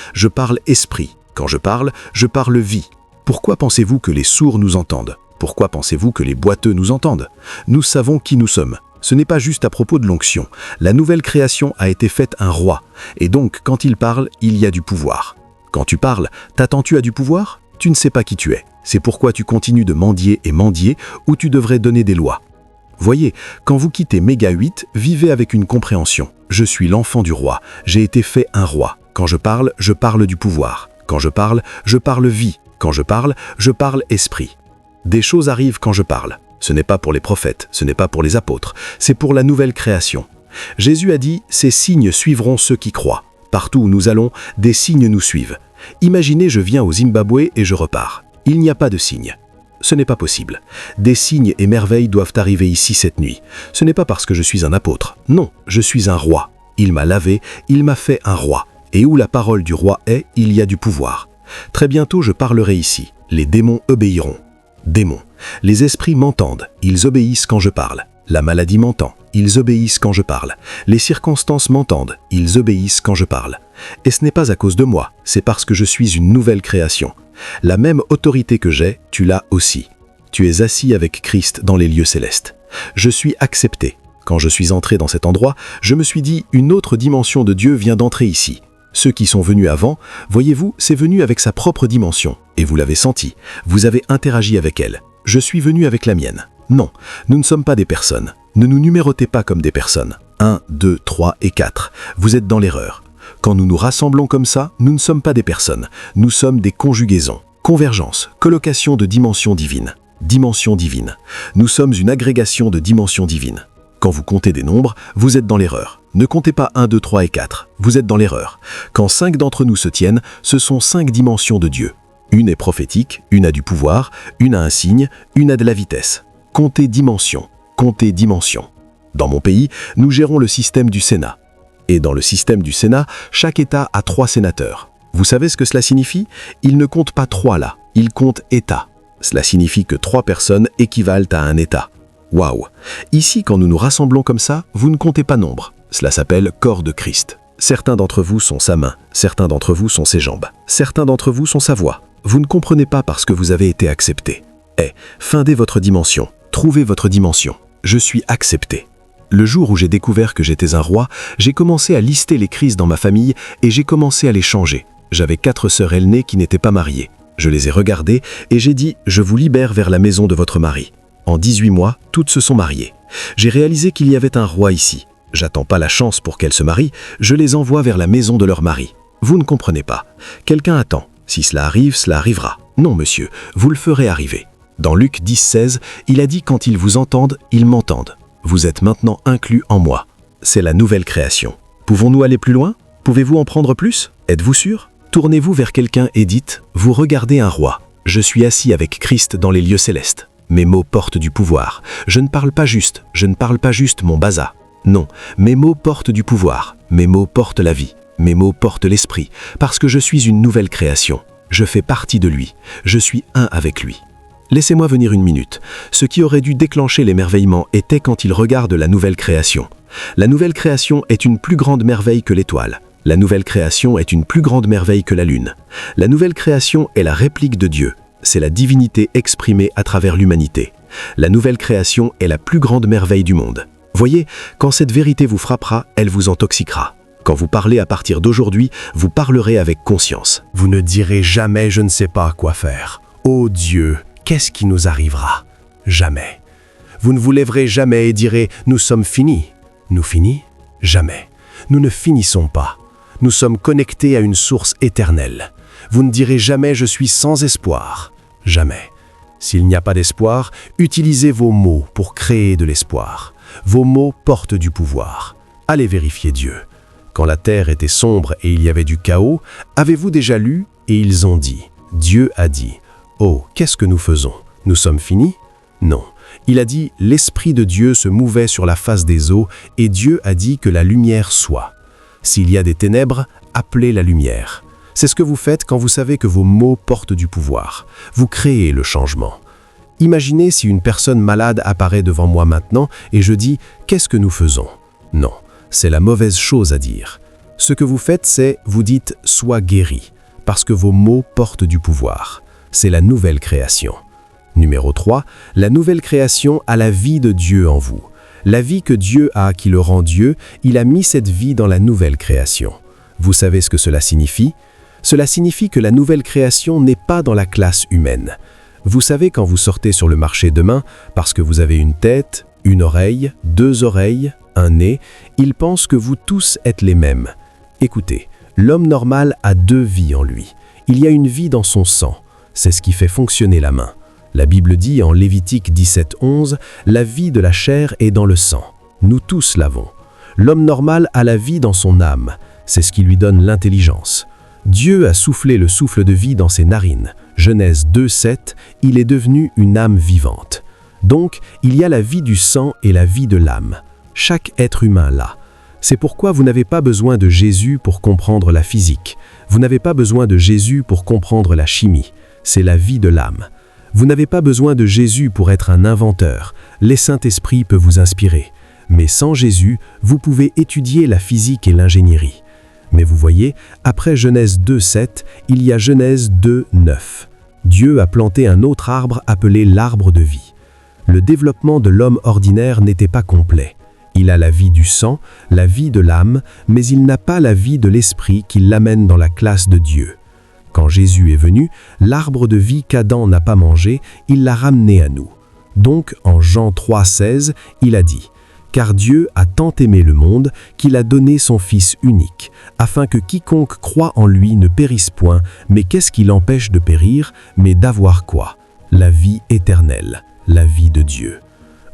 esprit. Quand je parle vie. Pourquoi pensez-vous que les sourds nous entendent ? Pourquoi pensez-vous que les boiteux nous entendent ? Nous savons qui nous sommes. Ce n'est pas juste à propos de l'onction. La nouvelle création a été faite un roi. Et donc, quand il parle, il y a du pouvoir. Quand tu parles, t'attends-tu à du pouvoir ? Tu ne sais pas qui tu es. C'est pourquoi tu continues de mendier et mendier, où tu devrais donner des lois. Voyez, quand vous quittez Méga 8, vivez avec une compréhension. Je suis l'enfant du roi. J'ai été fait un roi. Quand je parle du pouvoir. Quand je parle vie. Quand je parle esprit. Des choses arrivent quand je parle. Ce n'est pas pour les prophètes, ce n'est pas pour les apôtres, c'est pour la nouvelle création. Jésus a dit « Ces signes suivront ceux qui croient ». Partout où nous allons, des signes nous suivent. Imaginez, je viens au Zimbabwe et je repars. Il n'y a pas de signes. Ce n'est pas possible. Des signes et merveilles doivent arriver ici cette nuit. Ce n'est pas parce que je suis un apôtre. Non, je suis un roi. il m'a lavé, il m'a fait un roi. Et où la parole du roi est, il y a du pouvoir. Très bientôt je parlerai ici, les démons obéiront. Démons. Les esprits m'entendent, ils obéissent quand je parle. La maladie m'entend, ils obéissent quand je parle. Les circonstances m'entendent, ils obéissent quand je parle. Et ce n'est pas à cause de moi, c'est parce que je suis une nouvelle création. La même autorité que j'ai, tu l'as aussi. Tu es assis avec Christ dans les lieux célestes. Je suis accepté. Quand je suis entré dans cet endroit, je me suis dit, une autre dimension de Dieu vient d'entrer ici. Ceux qui sont venus avant, voyez-vous, c'est venu avec sa propre dimension. Et vous l'avez senti, vous avez interagi avec elle. Je suis venu avec la mienne. Non, nous ne sommes pas des personnes. Ne nous numérotez pas comme des personnes. 1, 2, 3 et 4. Vous êtes dans l'erreur. Quand nous nous rassemblons comme ça, nous ne sommes pas des personnes. Nous sommes des conjugaisons. Convergence, colocation de dimensions divines. Dimension divine. Nous sommes une agrégation de dimensions divines. Quand vous comptez des nombres, vous êtes dans l'erreur. Ne comptez pas 1, 2, 3 et 4. Vous êtes dans l'erreur. Quand 5 d'entre nous se tiennent, ce sont 5 dimensions de Dieu. Une est prophétique, une a du pouvoir, une a un signe, une a de la vitesse. Comptez dimension, comptez dimension. Dans mon pays, nous gérons le système du Sénat. Et dans le système du Sénat, chaque État a 3 sénateurs. Vous savez ce que cela signifie? Il ne compte pas 3 là, il compte État. Cela signifie que 3 personnes équivalent à un État. Waouh! Ici, quand nous nous rassemblons comme ça, vous ne comptez pas nombre. Cela s'appelle corps de Christ. Certains d'entre vous sont sa main, certains d'entre vous sont ses jambes, certains d'entre vous sont sa voix. Vous ne comprenez pas parce que vous avez été accepté. Findez votre dimension, trouvez votre dimension. Je suis accepté. Le jour où j'ai découvert que j'étais un roi, j'ai commencé à lister les crises dans ma famille et j'ai commencé à les changer. J'avais 4 sœurs aînées qui n'étaient pas mariées. Je les ai regardées et j'ai dit « Je vous libère vers la maison de votre mari ». En 18 mois, toutes se sont mariées. J'ai réalisé qu'il y avait un roi ici. J'attends pas la chance pour qu'elles se marient, je les envoie vers la maison de leur mari. Vous ne comprenez pas. Quelqu'un attend. Si cela arrive, cela arrivera. Non, monsieur, vous le ferez arriver. Dans Luc 10, 16, il a dit « Quand ils vous entendent, ils m'entendent ». Vous êtes maintenant inclus en moi. C'est la nouvelle création. Pouvons-nous aller plus loin? Pouvez-vous en prendre plus? Êtes-vous sûr? Tournez-vous vers quelqu'un et dites « Vous regardez un roi. Je suis assis avec Christ dans les lieux célestes. Mes mots portent du pouvoir. Je ne parle pas juste, mon baza. Non, mes mots portent du pouvoir. Mes mots portent la vie. Mes mots portent l'esprit. Parce que je suis une nouvelle création. Je fais partie de lui. Je suis un avec lui. » Laissez-moi venir une minute. Ce qui aurait dû déclencher l'émerveillement était quand il regarde la nouvelle création. La nouvelle création est une plus grande merveille que l'étoile. La nouvelle création est une plus grande merveille que la lune. La nouvelle création est la réplique de Dieu. C'est la divinité exprimée à travers l'humanité. La nouvelle création est la plus grande merveille du monde. Voyez, quand cette vérité vous frappera, elle vous intoxiquera. Quand vous parlez à partir d'aujourd'hui, vous parlerez avec conscience. Vous ne direz jamais « je ne sais pas quoi faire ». Ô Dieu, qu'est-ce qui nous arrivera? Jamais. Vous ne vous lèverez jamais et direz « nous sommes finis ». Nous finis? Jamais. Nous ne finissons pas. Nous sommes connectés à une source éternelle. Vous ne direz jamais « je suis sans espoir ». Jamais. S'il n'y a pas d'espoir, utilisez vos mots pour créer de l'espoir. Vos mots portent du pouvoir. Allez vérifier Dieu. Quand la terre était sombre et il y avait du chaos, avez-vous déjà lu? Et ils ont dit. Dieu a dit. Oh, qu'est-ce que nous faisons? Nous sommes finis? Non. Il a dit, l'Esprit de Dieu se mouvait sur la face des eaux et Dieu a dit que la lumière soit. S'il y a des ténèbres, appelez la lumière. C'est ce que vous faites quand vous savez que vos mots portent du pouvoir. Vous créez le changement. Imaginez si une personne malade apparaît devant moi maintenant et je dis « Qu'est-ce que nous faisons ?» Non, c'est la mauvaise chose à dire. Ce que vous faites, c'est, vous dites « Sois guéri » parce que vos mots portent du pouvoir. C'est la nouvelle création. Numéro 3, la nouvelle création a la vie de Dieu en vous. La vie que Dieu a qui le rend Dieu, il a mis cette vie dans la nouvelle création. Vous savez ce que cela signifie? Cela signifie que la nouvelle création n'est pas dans la classe humaine. Vous savez quand vous sortez sur le marché demain, parce que vous avez une tête, une oreille, 2 oreilles, un nez, ils pensent que vous tous êtes les mêmes. Écoutez, l'homme normal a 2 vies en lui. Il y a une vie dans son sang. C'est ce qui fait fonctionner la main. La Bible dit en Lévitique 17:11, « La vie de la chair est dans le sang. » Nous tous l'avons. L'homme normal a la vie dans son âme. C'est ce qui lui donne l'intelligence. Dieu a soufflé le souffle de vie dans ses narines. Genèse 2:7, il est devenu une âme vivante. Donc, il y a la vie du sang et la vie de l'âme. Chaque être humain l'a. C'est pourquoi vous n'avez pas besoin de Jésus pour comprendre la physique. Vous n'avez pas besoin de Jésus pour comprendre la chimie. C'est la vie de l'âme. Vous n'avez pas besoin de Jésus pour être un inventeur. Les Saint-Esprit peut vous inspirer. Mais sans Jésus, vous pouvez étudier la physique et l'ingénierie. Mais vous voyez, après Genèse 2:7, il y a Genèse 2:9. Dieu a planté un autre arbre appelé l'arbre de vie. Le développement de l'homme ordinaire n'était pas complet. Il a la vie du sang, la vie de l'âme, mais il n'a pas la vie de l'esprit qui l'amène dans la classe de Dieu. Quand Jésus est venu, l'arbre de vie qu'Adam n'a pas mangé, il l'a ramené à nous. Donc, en Jean 3:16, il a dit « Car Dieu a tant aimé le monde qu'il a donné son Fils unique, afin que quiconque croit en lui ne périsse point, mais qu'est-ce qui l'empêche de périr, mais d'avoir quoi? La vie éternelle, la vie de Dieu. »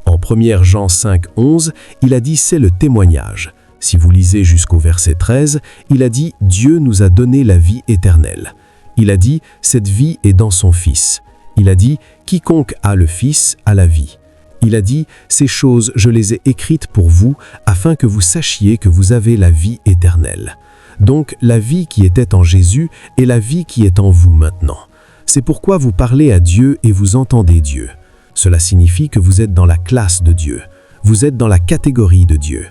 En 1 Jean 5:11, il a dit « C'est le témoignage ». Si vous lisez jusqu'au verset 13, il a dit « Dieu nous a donné la vie éternelle ». Il a dit « Cette vie est dans son Fils ». Il a dit « Quiconque a le Fils a la vie ». Il a dit « Ces choses, je les ai écrites pour vous, afin que vous sachiez que vous avez la vie éternelle. » Donc, la vie qui était en Jésus est la vie qui est en vous maintenant. C'est pourquoi vous parlez à Dieu et vous entendez Dieu. Cela signifie que vous êtes dans la classe de Dieu. Vous êtes dans la catégorie de Dieu.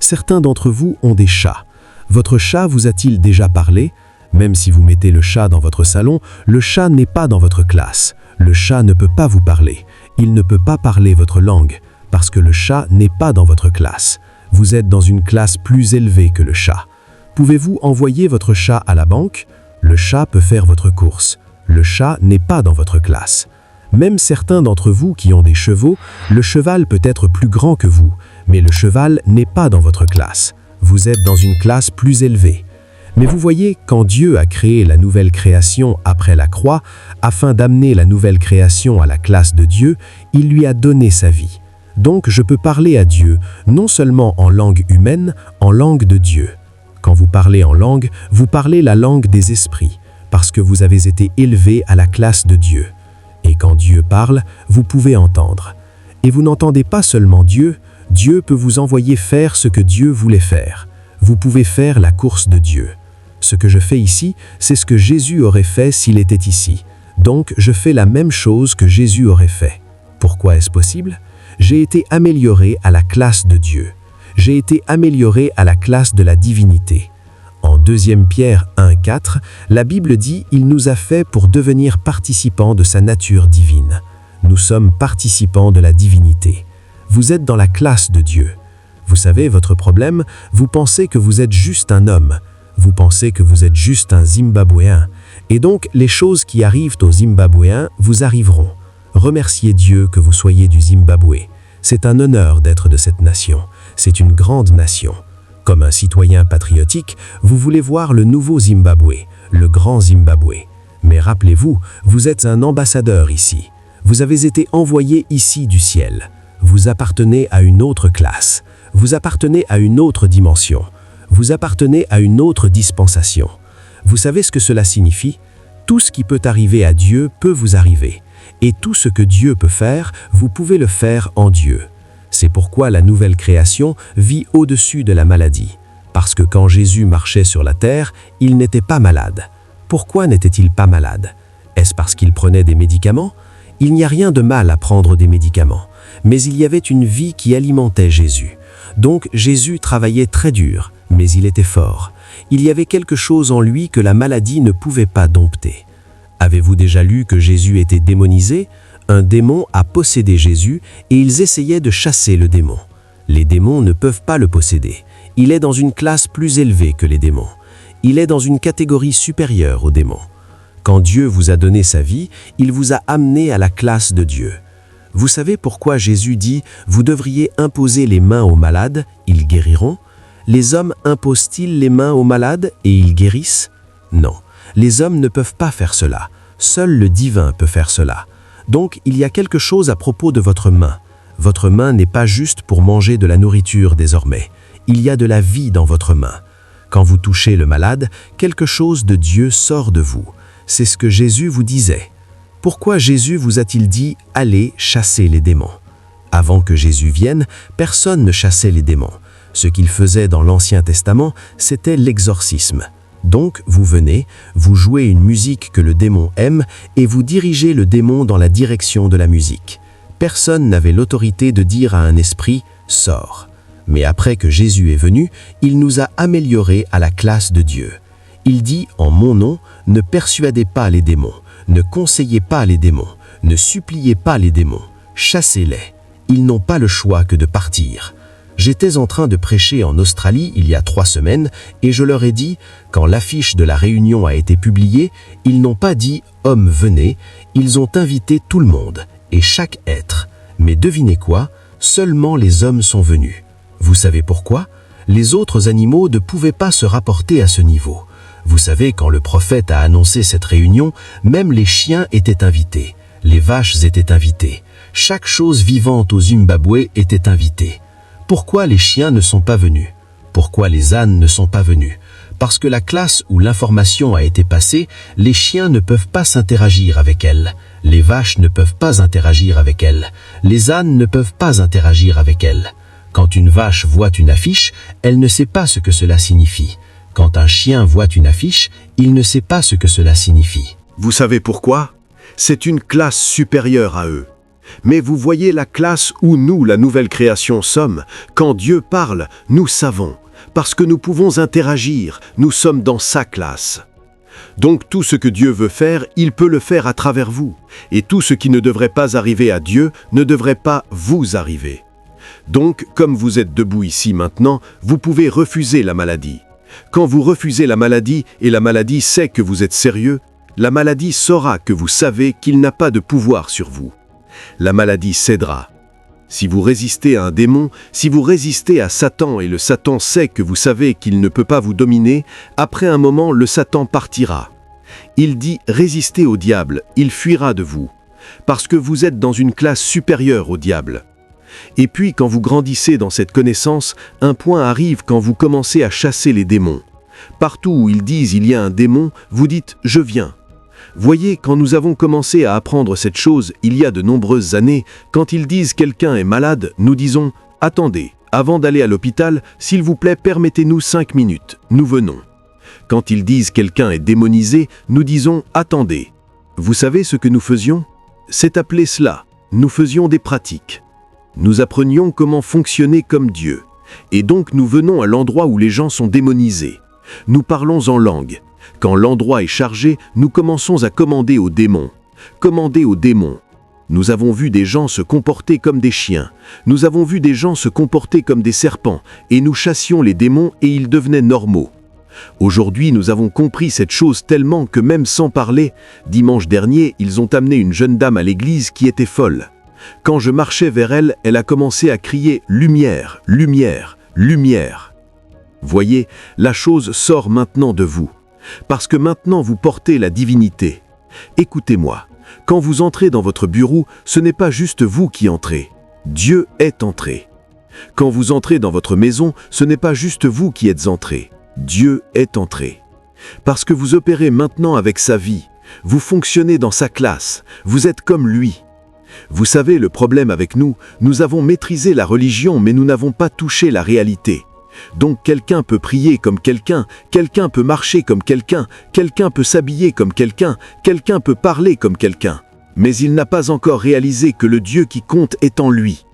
Certains d'entre vous ont des chats. Votre chat vous a-t-il déjà parlé? Même si vous mettez le chat dans votre salon, le chat n'est pas dans votre classe. Le chat ne peut pas vous parler. Il ne peut pas parler votre langue, parce que le chat n'est pas dans votre classe. Vous êtes dans une classe plus élevée que le chat. Pouvez-vous envoyer votre chat à la banque? Le chat peut faire votre course. Le chat n'est pas dans votre classe. Même certains d'entre vous qui ont des chevaux, le cheval peut être plus grand que vous, mais le cheval n'est pas dans votre classe. Vous êtes dans une classe plus élevée. Mais vous voyez, quand Dieu a créé la nouvelle création après la croix, afin d'amener la nouvelle création à la classe de Dieu, il lui a donné sa vie. Donc je peux parler à Dieu, non seulement en langue humaine, en langue de Dieu. Quand vous parlez en langue, vous parlez la langue des esprits, parce que vous avez été élevé à la classe de Dieu. Et quand Dieu parle, vous pouvez entendre. Et vous n'entendez pas seulement Dieu, Dieu peut vous envoyer faire ce que Dieu voulait faire. Vous pouvez faire la course de Dieu. Ce que je fais ici, c'est ce que Jésus aurait fait s'il était ici. Donc, je fais la même chose que Jésus aurait fait. Pourquoi est-ce possible? J'ai été amélioré à la classe de Dieu. J'ai été amélioré à la classe de la divinité. En 2 Pierre 1:4, la Bible dit « Il nous a fait pour devenir participants de sa nature divine ». Nous sommes participants de la divinité. Vous êtes dans la classe de Dieu. Vous savez, votre problème, vous pensez que vous êtes juste un homme. Vous pensez que vous êtes juste un Zimbabwéen. Et donc, les choses qui arrivent aux Zimbabwéens vous arriveront. Remerciez Dieu que vous soyez du Zimbabwe. C'est un honneur d'être de cette nation. C'est une grande nation. Comme un citoyen patriotique, vous voulez voir le nouveau Zimbabwe, le grand Zimbabwe. Mais rappelez-vous, vous êtes un ambassadeur ici. Vous avez été envoyé ici du ciel. Vous appartenez à une autre classe. Vous appartenez à une autre dimension. Vous appartenez à une autre dispensation. Vous savez ce que cela signifie? Tout ce qui peut arriver à Dieu peut vous arriver. Et tout ce que Dieu peut faire, vous pouvez le faire en Dieu. C'est pourquoi la nouvelle création vit au-dessus de la maladie. Parce que quand Jésus marchait sur la terre, il n'était pas malade. Pourquoi n'était-il pas malade? Est-ce parce qu'il prenait des médicaments? Il n'y a rien de mal à prendre des médicaments. Mais il y avait une vie qui alimentait Jésus. Donc Jésus travaillait très dur, mais il était fort. Il y avait quelque chose en lui que la maladie ne pouvait pas dompter. Avez-vous déjà lu que Jésus était démonisé? Un démon a possédé Jésus et ils essayaient de chasser le démon. Les démons ne peuvent pas le posséder. Il est dans une classe plus élevée que les démons. Il est dans une catégorie supérieure aux démons. Quand Dieu vous a donné sa vie, il vous a amené à la classe de Dieu. Vous savez pourquoi Jésus dit « Vous devriez imposer les mains aux malades, ils guériront » Les hommes imposent-ils les mains aux malades et ils guérissent? Non, les hommes ne peuvent pas faire cela. Seul le divin peut faire cela. Donc, il y a quelque chose à propos de votre main. Votre main n'est pas juste pour manger de la nourriture désormais. Il y a de la vie dans votre main. Quand vous touchez le malade, quelque chose de Dieu sort de vous. C'est ce que Jésus vous disait. Pourquoi Jésus vous a-t-il dit « Allez chasser les démons » Avant que Jésus vienne, personne ne chassait les démons. Ce qu'il faisait dans l'Ancien Testament, c'était l'exorcisme. Donc, vous venez, vous jouez une musique que le démon aime et vous dirigez le démon dans la direction de la musique. Personne n'avait l'autorité de dire à un esprit « sors ». Mais après que Jésus est venu, il nous a améliorés à la classe de Dieu. Il dit « En mon nom, ne persuadez pas les démons, ne conseillez pas les démons, ne suppliez pas les démons, chassez-les. Ils n'ont pas le choix que de partir. » J'étais en train de prêcher en Australie il y a 3 semaines et je leur ai dit, quand l'affiche de la réunion a été publiée, ils n'ont pas dit « Hommes, venez », ils ont invité tout le monde et chaque être. Mais devinez quoi? Seulement les hommes sont venus. Vous savez pourquoi? Les autres animaux ne pouvaient pas se rapporter à ce niveau. Vous savez, quand le prophète a annoncé cette réunion, même les chiens étaient invités, les vaches étaient invitées, chaque chose vivante au Zimbabwe était invitée. Pourquoi les chiens ne sont pas venus? Pourquoi les ânes ne sont pas venus? Parce que la classe où l'information a été passée, les chiens ne peuvent pas s'interagir avec elle, les vaches ne peuvent pas interagir avec elle, les ânes ne peuvent pas interagir avec elle. Quand une vache voit une affiche, elle ne sait pas ce que cela signifie. Quand un chien voit une affiche, il ne sait pas ce que cela signifie. Vous savez pourquoi? C'est une classe supérieure à eux. Mais vous voyez la classe où nous, la nouvelle création, sommes. Quand Dieu parle, nous savons. Parce que nous pouvons interagir, nous sommes dans sa classe. Donc tout ce que Dieu veut faire, il peut le faire à travers vous. Et tout ce qui ne devrait pas arriver à Dieu ne devrait pas vous arriver. Donc, comme vous êtes debout ici maintenant, vous pouvez refuser la maladie. Quand vous refusez la maladie et la maladie sait que vous êtes sérieux, la maladie saura que vous savez qu'il n'a pas de pouvoir sur vous. La maladie cédera. Si vous résistez à un démon, si vous résistez à Satan et le Satan sait que vous savez qu'il ne peut pas vous dominer, après un moment, le Satan partira. Il dit « Résistez au diable, il fuira de vous », parce que vous êtes dans une classe supérieure au diable. Et puis, quand vous grandissez dans cette connaissance, un point arrive quand vous commencez à chasser les démons. Partout où ils disent « il y a un démon », vous dites « je viens ». Voyez, quand nous avons commencé à apprendre cette chose il y a de nombreuses années, quand ils disent quelqu'un est malade, nous disons « Attendez, avant d'aller à l'hôpital, s'il vous plaît, permettez-nous 5 minutes, nous venons ». Quand ils disent quelqu'un est démonisé, nous disons « Attendez ». Vous savez ce que nous faisions? C'est appelé cela. Nous faisions des pratiques. Nous apprenions comment fonctionner comme Dieu. Et donc nous venons à l'endroit où les gens sont démonisés. Nous parlons en langue. Quand l'endroit est chargé, nous commençons à commander aux démons. Commander aux démons. Nous avons vu des gens se comporter comme des chiens. Nous avons vu des gens se comporter comme des serpents. Et nous chassions les démons et ils devenaient normaux. Aujourd'hui, nous avons compris cette chose tellement que même sans parler, dimanche dernier, ils ont amené une jeune dame à l'église qui était folle. Quand je marchais vers elle, elle a commencé à crier « Lumière, lumière, lumière ». Voyez, la chose sort maintenant de vous. Parce que maintenant vous portez la divinité. Écoutez-moi, quand vous entrez dans votre bureau, ce n'est pas juste vous qui entrez. Dieu est entré. Quand vous entrez dans votre maison, ce n'est pas juste vous qui êtes entré. Dieu est entré. Parce que vous opérez maintenant avec sa vie. Vous fonctionnez dans sa classe. Vous êtes comme lui. Vous savez, le problème avec nous, nous avons maîtrisé la religion, mais nous n'avons pas touché la réalité. Donc quelqu'un peut prier comme quelqu'un peut marcher comme quelqu'un peut s'habiller comme quelqu'un peut parler comme quelqu'un. Mais il n'a pas encore réalisé que le Dieu qui compte est en lui.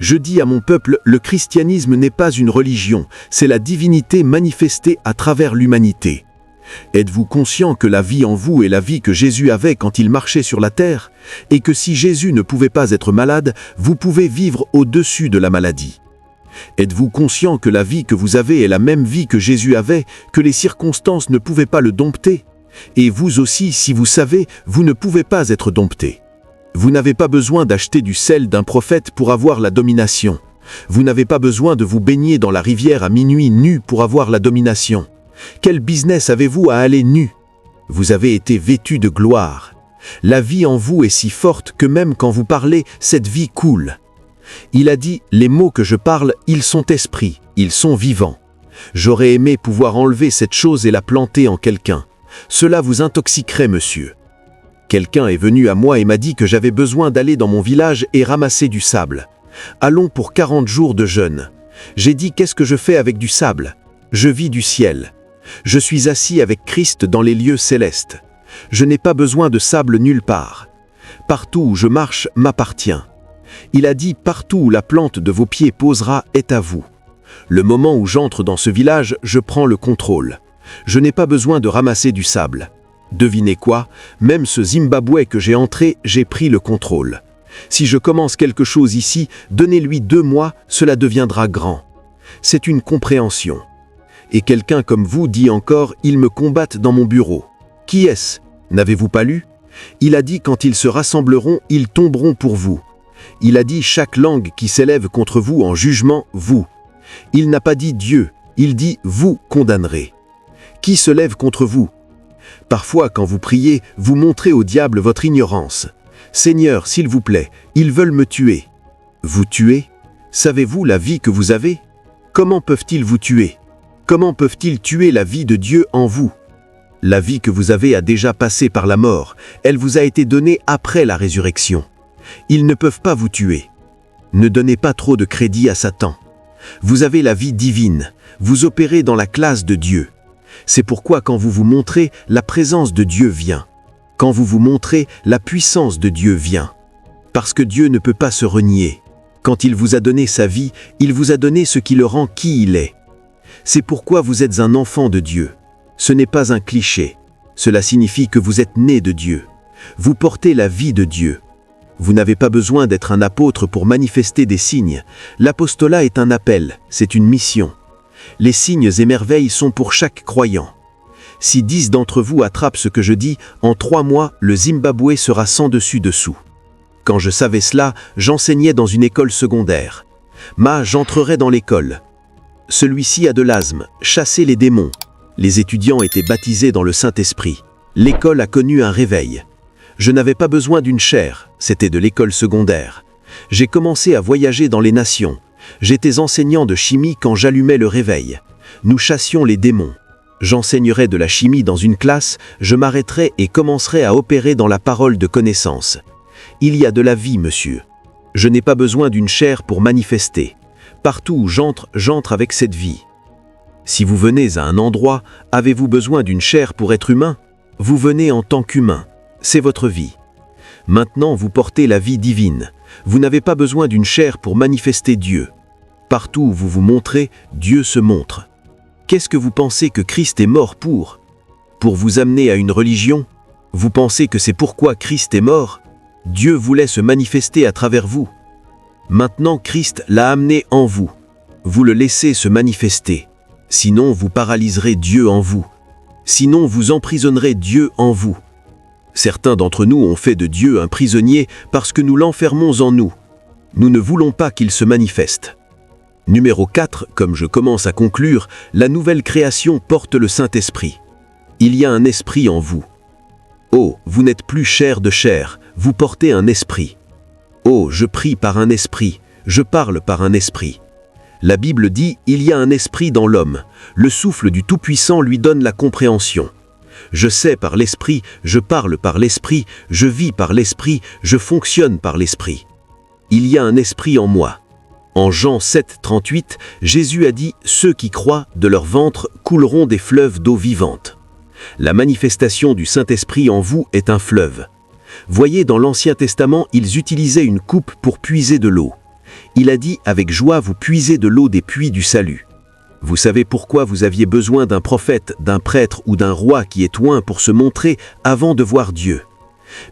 Je dis à mon peuple, le christianisme n'est pas une religion, c'est la divinité manifestée à travers l'humanité. Êtes-vous conscient que la vie en vous est la vie que Jésus avait quand il marchait sur la terre? Et que si Jésus ne pouvait pas être malade, vous pouvez vivre au-dessus de la maladie? Êtes-vous conscient que la vie que vous avez est la même vie que Jésus avait, que les circonstances ne pouvaient pas le dompter? Et vous aussi, si vous savez, vous ne pouvez pas être dompté. Vous n'avez pas besoin d'acheter du sel d'un prophète pour avoir la domination. Vous n'avez pas besoin de vous baigner dans la rivière à minuit nu pour avoir la domination. Quel business avez-vous à aller nu? Vous avez été vêtu de gloire. La vie en vous est si forte que même quand vous parlez, cette vie coule. Il a dit, les mots que je parle, ils sont esprits, ils sont vivants. J'aurais aimé pouvoir enlever cette chose et la planter en quelqu'un. Cela vous intoxiquerait, monsieur. Quelqu'un est venu à moi et m'a dit que j'avais besoin d'aller dans mon village et ramasser du sable. Allons pour 40 jours de jeûne. J'ai dit qu'est-ce que je fais avec du sable? Je vis du ciel. Je suis assis avec Christ dans les lieux célestes. Je n'ai pas besoin de sable nulle part. Partout où je marche m'appartient. Il a dit partout où la plante de vos pieds posera est à vous. Le moment où j'entre dans ce village, je prends le contrôle. Je n'ai pas besoin de ramasser du sable. Devinez quoi? Même ce Zimbabwe que j'ai entré, j'ai pris le contrôle. Si je commence quelque chose ici, donnez-lui 2 mois, cela deviendra grand. C'est une compréhension. Et quelqu'un comme vous dit encore, ils me combattent dans mon bureau. Qui est-ce? N'avez-vous pas lu? Il a dit quand ils se rassembleront, ils tomberont pour vous. Il a dit chaque langue qui s'élève contre vous en jugement, vous. Il n'a pas dit Dieu, il dit vous condamnerez. Qui se lève contre vous? Parfois, quand vous priez, vous montrez au diable votre ignorance. Seigneur, s'il vous plaît, ils veulent me tuer. Vous tuer? Savez-vous la vie que vous avez? Comment peuvent-ils vous tuer? Comment peuvent-ils tuer la vie de Dieu en vous? La vie que vous avez a déjà passé par la mort. Elle vous a été donnée après la résurrection. Ils ne peuvent pas vous tuer. Ne donnez pas trop de crédit à Satan. Vous avez la vie divine. Vous opérez dans la classe de Dieu. C'est pourquoi quand vous vous montrez, la présence de Dieu vient. Quand vous vous montrez, la puissance de Dieu vient. Parce que Dieu ne peut pas se renier. Quand il vous a donné sa vie, il vous a donné ce qui le rend qui il est. C'est pourquoi vous êtes un enfant de Dieu. Ce n'est pas un cliché. Cela signifie que vous êtes né de Dieu. Vous portez la vie de Dieu. Vous n'avez pas besoin d'être un apôtre pour manifester des signes. L'apostolat est un appel, c'est une mission. Les signes et merveilles sont pour chaque croyant. Si 10 d'entre vous attrapent ce que je dis, en 3 mois, le Zimbabwe sera sans dessus-dessous. Quand je savais cela, j'enseignais dans une école secondaire. J'entrerai dans l'école. Celui-ci a de l'asthme, chassez les démons. Les étudiants étaient baptisés dans le Saint-Esprit. L'école a connu un réveil. Je n'avais pas besoin d'une chaire, c'était de l'école secondaire. J'ai commencé à voyager dans les nations. J'étais enseignant de chimie quand j'allumais le réveil. Nous chassions les démons. J'enseignerais de la chimie dans une classe, je m'arrêterais et commencerais à opérer dans la parole de connaissance. Il y a de la vie, monsieur. Je n'ai pas besoin d'une chair pour manifester. Partout où j'entre avec cette vie. Si vous venez à un endroit, avez-vous besoin d'une chair pour être humain? Vous venez en tant qu'humain. C'est votre vie. Maintenant, vous portez la vie divine. Vous n'avez pas besoin d'une chair pour manifester Dieu. Partout où vous vous montrez, Dieu se montre. Qu'est-ce que vous pensez que Christ est mort pour? Pour vous amener à une religion? Vous pensez que c'est pourquoi Christ est mort? Dieu voulait se manifester à travers vous. Maintenant, Christ l'a amené en vous. Vous le laissez se manifester. Sinon, vous paralyserez Dieu en vous. Sinon, vous emprisonnerez Dieu en vous. Certains d'entre nous ont fait de Dieu un prisonnier parce que nous l'enfermons en nous. Nous ne voulons pas qu'il se manifeste. Numéro 4, comme je commence à conclure, la nouvelle création porte le Saint-Esprit. Il y a un esprit en vous. Oh, vous n'êtes plus chair de chair, vous portez un esprit. Oh, je prie par un esprit, je parle par un esprit. La Bible dit, il y a un esprit dans l'homme. Le souffle du Tout-Puissant lui donne la compréhension. Je sais par l'esprit, je parle par l'esprit, je vis par l'esprit, je fonctionne par l'esprit. Il y a un esprit en moi. En Jean 7, 38, Jésus a dit « Ceux qui croient, de leur ventre couleront des fleuves d'eau vivante ». La manifestation du Saint-Esprit en vous est un fleuve. Voyez, dans l'Ancien Testament, ils utilisaient une coupe pour puiser de l'eau. Il a dit « Avec joie, vous puisez de l'eau des puits du salut ». Vous savez pourquoi vous aviez besoin d'un prophète, d'un prêtre ou d'un roi qui est oint pour se montrer avant de voir Dieu.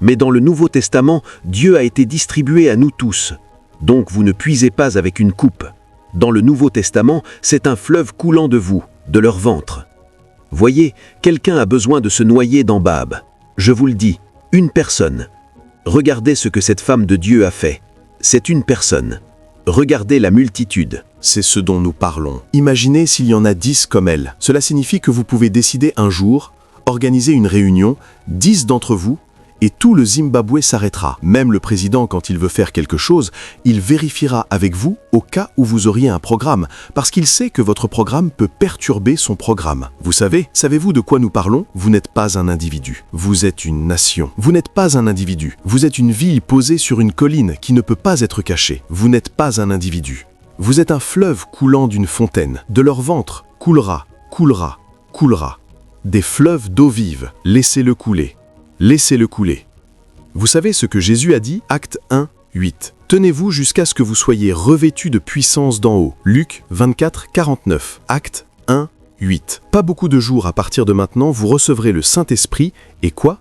Mais dans le Nouveau Testament, Dieu a été distribué à nous tous. Donc vous ne puisez pas avec une coupe. Dans le Nouveau Testament, c'est un fleuve coulant de vous, de leur ventre. Voyez, quelqu'un a besoin de se noyer dans Bab. Je vous le dis, une personne. Regardez ce que cette femme de Dieu a fait. C'est une personne. Regardez la multitude. C'est ce dont nous parlons. Imaginez s'il y en a 10 comme elle. Cela signifie que vous pouvez décider un jour, organiser une réunion, 10 d'entre vous, et tout le Zimbabwe s'arrêtera. Même le président, quand il veut faire quelque chose, il vérifiera avec vous au cas où vous auriez un programme, parce qu'il sait que votre programme peut perturber son programme. Vous savez-vous de quoi nous parlons? Vous n'êtes pas un individu. Vous êtes une nation. Vous n'êtes pas un individu. Vous êtes une ville posée sur une colline qui ne peut pas être cachée. Vous n'êtes pas un individu. Vous êtes un fleuve coulant d'une fontaine. De leur ventre coulera, coulera, coulera. Des fleuves d'eau vive. Laissez-le couler. Laissez-le couler. Vous savez ce que Jésus a dit? Acte 1, 8. Tenez-vous jusqu'à ce que vous soyez revêtus de puissance d'en haut. Luc 24, 49. Acte 1, 8. Pas beaucoup de jours à partir de maintenant, vous recevrez le Saint-Esprit et quoi?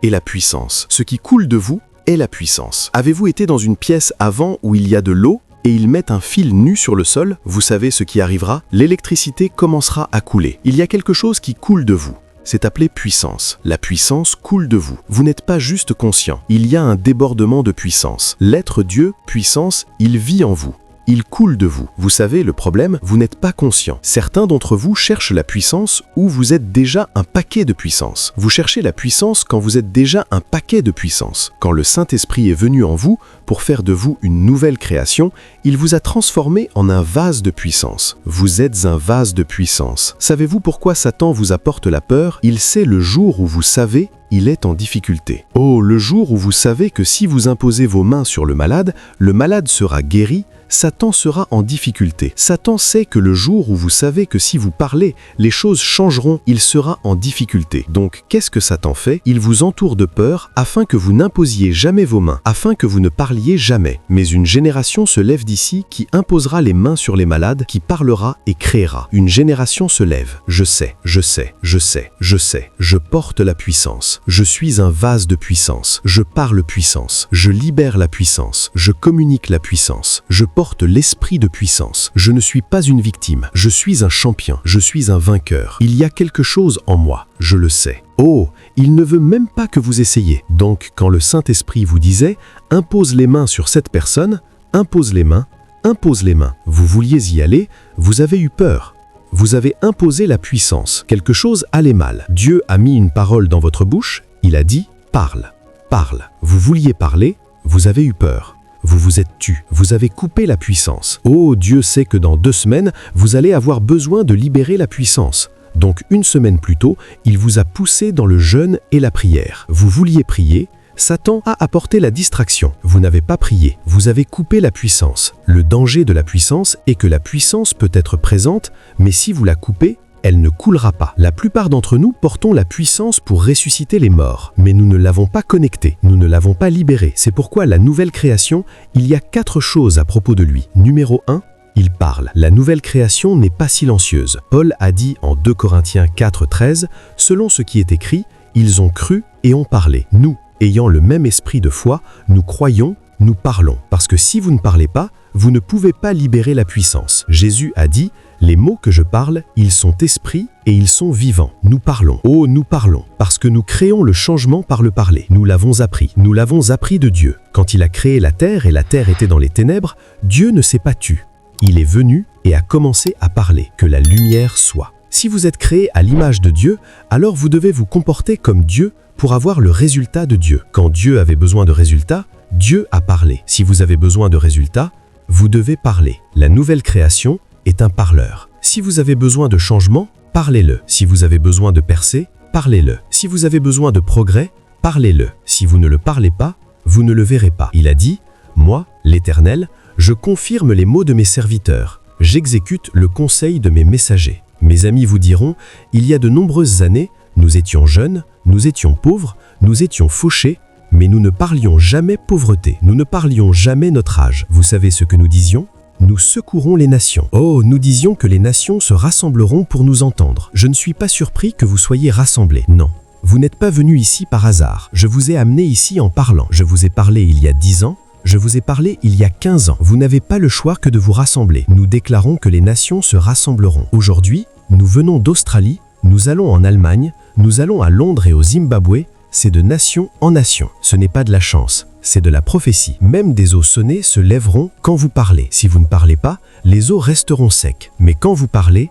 Et la puissance. Ce qui coule de vous est la puissance. Avez-vous été dans une pièce avant où il y a de l'eau et ils mettent un fil nu sur le sol? Vous savez ce qui arrivera? L'électricité commencera à couler. Il y a quelque chose qui coule de vous. C'est appelé puissance. La puissance coule de vous. Vous n'êtes pas juste conscient. Il y a un débordement de puissance. L'être Dieu, puissance, il vit en vous. Il coule de vous. Vous savez, le problème, vous n'êtes pas conscient. Certains d'entre vous cherchent la puissance où vous êtes déjà un paquet de puissance. Vous cherchez la puissance quand vous êtes déjà un paquet de puissance. Quand le Saint-Esprit est venu en vous pour faire de vous une nouvelle création, il vous a transformé en un vase de puissance. Vous êtes un vase de puissance. Savez-vous pourquoi Satan vous apporte la peur? Il sait le jour où vous savez il est en difficulté. Oh, le jour où vous savez que si vous imposez vos mains sur le malade sera guéri, Satan sera en difficulté. Satan sait que le jour où vous savez que si vous parlez, les choses changeront, il sera en difficulté. Donc, qu'est-ce que Satan fait? Il vous entoure de peur afin que vous n'imposiez jamais vos mains, afin que vous ne parliez jamais. Mais une génération se lève d'ici qui imposera les mains sur les malades, qui parlera et créera. Une génération se lève. Je sais, je sais, je sais, je sais. Je porte la puissance. Je suis un vase de puissance. Je parle puissance. Je libère la puissance. Je communique la puissance. Je porte l'esprit de puissance. Je ne suis pas une victime. Je suis un champion. Je suis un vainqueur. Il y a quelque chose en moi. Je le sais. Oh, il ne veut même pas que vous essayiez. Donc, quand le Saint-Esprit vous disait « Impose les mains sur cette personne », impose les mains, impose les mains. Vous vouliez y aller, vous avez eu peur. Vous avez imposé la puissance. Quelque chose allait mal. Dieu a mis une parole dans votre bouche. Il a dit « Parle, parle ». Vous vouliez parler, vous avez eu peur. Vous vous êtes tu. Vous avez coupé la puissance. Oh, Dieu sait que dans 2 semaines, vous allez avoir besoin de libérer la puissance. Donc 1 semaine plus tôt, il vous a poussé dans le jeûne et la prière. Vous vouliez prier. Satan a apporté la distraction. Vous n'avez pas prié. Vous avez coupé la puissance. Le danger de la puissance est que la puissance peut être présente, mais si vous la coupez, elle ne coulera pas. La plupart d'entre nous portons la puissance pour ressusciter les morts, mais nous ne l'avons pas connectée, nous ne l'avons pas libérée. C'est pourquoi la nouvelle création, il y a 4 choses à propos de lui. Numéro 1, il parle. La nouvelle création n'est pas silencieuse. Paul a dit en 2 Corinthiens 4, 13, « Selon ce qui est écrit, ils ont cru et ont parlé. Nous, ayant le même esprit de foi, nous croyons, nous parlons. Parce que si vous ne parlez pas, vous ne pouvez pas libérer la puissance. » Jésus a dit, « Les mots que je parle, ils sont esprits et ils sont vivants. » Nous parlons. Oh, nous parlons. Parce que nous créons le changement par le parler. Nous l'avons appris. Nous l'avons appris de Dieu. Quand il a créé la terre et la terre était dans les ténèbres, Dieu ne s'est pas tu. Il est venu et a commencé à parler. Que la lumière soit. Si vous êtes créé à l'image de Dieu, alors vous devez vous comporter comme Dieu pour avoir le résultat de Dieu. Quand Dieu avait besoin de résultats, Dieu a parlé. Si vous avez besoin de résultats, vous devez parler. La nouvelle création est un parleur. Si vous avez besoin de changement, parlez-le. Si vous avez besoin de percer, parlez-le. Si vous avez besoin de progrès, parlez-le. Si vous ne le parlez pas, vous ne le verrez pas. Il a dit, « Moi, l'Éternel, je confirme les mots de mes serviteurs. J'exécute le conseil de mes messagers. » Mes amis vous diront, il y a de nombreuses années, nous étions jeunes, nous étions pauvres, nous étions fauchés, mais nous ne parlions jamais pauvreté, nous ne parlions jamais notre âge. Vous savez ce que nous disions? Nous secourons les nations. Oh, nous disions que les nations se rassembleront pour nous entendre. Je ne suis pas surpris que vous soyez rassemblés. Non, vous n'êtes pas venus ici par hasard. Je vous ai amené ici en parlant. Je vous ai parlé il y a 10 ans. Je vous ai parlé il y a 15 ans. Vous n'avez pas le choix que de vous rassembler. Nous déclarons que les nations se rassembleront. Aujourd'hui, nous venons d'Australie, nous allons en Allemagne, nous allons à Londres et au Zimbabwe. C'est de nation en nation. Ce n'est pas de la chance, c'est de la prophétie. Même des eaux sonnées se lèveront quand vous parlez. Si vous ne parlez pas, les eaux resteront secs. Mais quand vous parlez,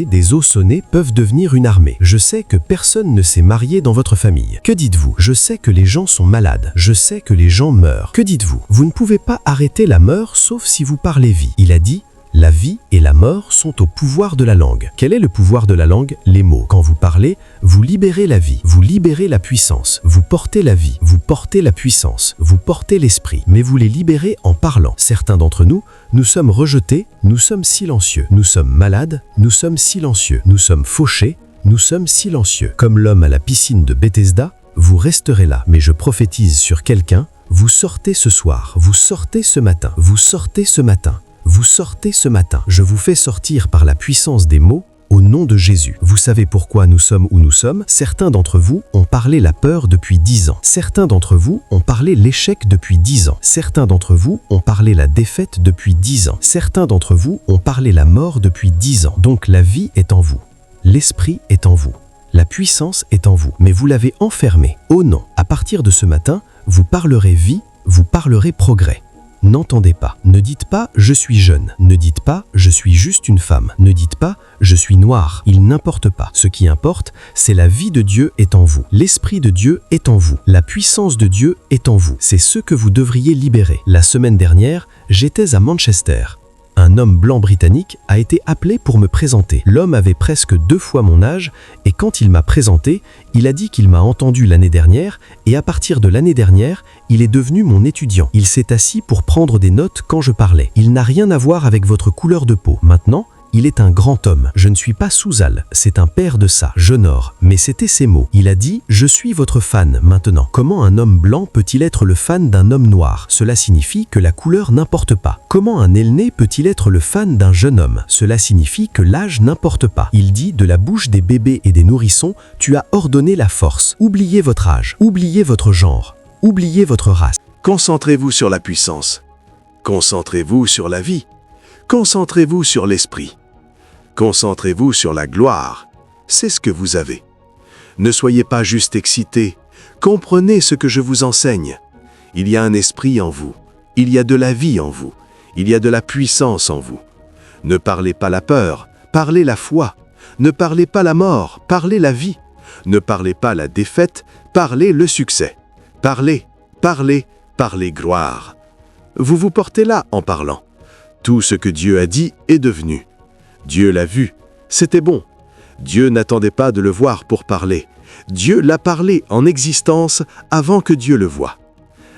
des eaux sonnées peuvent devenir une armée. Je sais que personne ne s'est marié dans votre famille. Que dites-vous? Je sais que les gens sont malades. Je sais que les gens meurent. Que dites-vous? Vous ne pouvez pas arrêter la mort sauf si vous parlez vie. Il a dit, La vie et la mort sont au pouvoir de la langue. Quel est le pouvoir de la langue? Les mots. Quand vous parlez, vous libérez la vie, vous libérez la puissance, vous portez la vie, vous portez la puissance, vous portez l'esprit, mais vous les libérez en parlant. Certains d'entre nous, nous sommes rejetés, nous sommes silencieux, nous sommes malades, nous sommes silencieux, nous sommes fauchés, nous sommes silencieux. Comme l'homme à la piscine de Bethesda, vous resterez là, mais je prophétise sur quelqu'un, vous sortez ce soir, vous sortez ce matin, vous sortez ce matin. Vous sortez ce matin. Je vous fais sortir par la puissance des mots au nom de Jésus. Vous savez pourquoi nous sommes où nous sommes? Certains d'entre vous ont parlé la peur depuis 10 ans. Certains d'entre vous ont parlé l'échec depuis 10 ans. Certains d'entre vous ont parlé la défaite depuis 10 ans. Certains d'entre vous ont parlé la mort depuis 10 ans. Donc la vie est en vous. L'esprit est en vous. La puissance est en vous. Mais vous l'avez enfermé. Oh non. À partir de ce matin, vous parlerez vie, vous parlerez progrès. N'entendez pas. Ne dites pas « je suis jeune ». Ne dites pas « je suis juste une femme ». Ne dites pas « je suis noir ». Il n'importe pas. Ce qui importe, c'est la vie de Dieu est en vous. L'Esprit de Dieu est en vous. La puissance de Dieu est en vous. C'est ce que vous devriez libérer. La semaine dernière, j'étais à Manchester. Un homme blanc britannique a été appelé pour me présenter. L'homme avait presque 2 fois mon âge et quand il m'a présenté, il a dit qu'il m'a entendu l'année dernière et à partir de l'année dernière, il est devenu mon étudiant. Il s'est assis pour prendre des notes quand je parlais. Il n'a rien à voir avec votre couleur de peau. Maintenant, il est un grand homme. Je ne suis pas Souzal, c'est un père de ça, Jonor. Mais c'était ses mots. Il a dit « Je suis votre fan maintenant ». Comment un homme blanc peut-il être le fan d'un homme noir? Cela signifie que la couleur n'importe pas. Comment un aîné peut-il être le fan d'un jeune homme? Cela signifie que l'âge n'importe pas. Il dit de la bouche des bébés et des nourrissons, tu as ordonné la force. Oubliez votre âge, oubliez votre genre, oubliez votre race. Concentrez-vous sur la puissance. Concentrez-vous sur la vie. Concentrez-vous sur l'esprit. Concentrez-vous sur la gloire. C'est ce que vous avez. Ne soyez pas juste excités. Comprenez ce que je vous enseigne. Il y a un esprit en vous. Il y a de la vie en vous. Il y a de la puissance en vous. Ne parlez pas la peur, parlez la foi. Ne parlez pas la mort, parlez la vie. Ne parlez pas la défaite, parlez le succès. Parlez, parlez, parlez gloire. Vous vous portez là en parlant. Tout ce que Dieu a dit est devenu. Dieu l'a vu, c'était bon. Dieu n'attendait pas de le voir pour parler. Dieu l'a parlé en existence avant que Dieu le voie.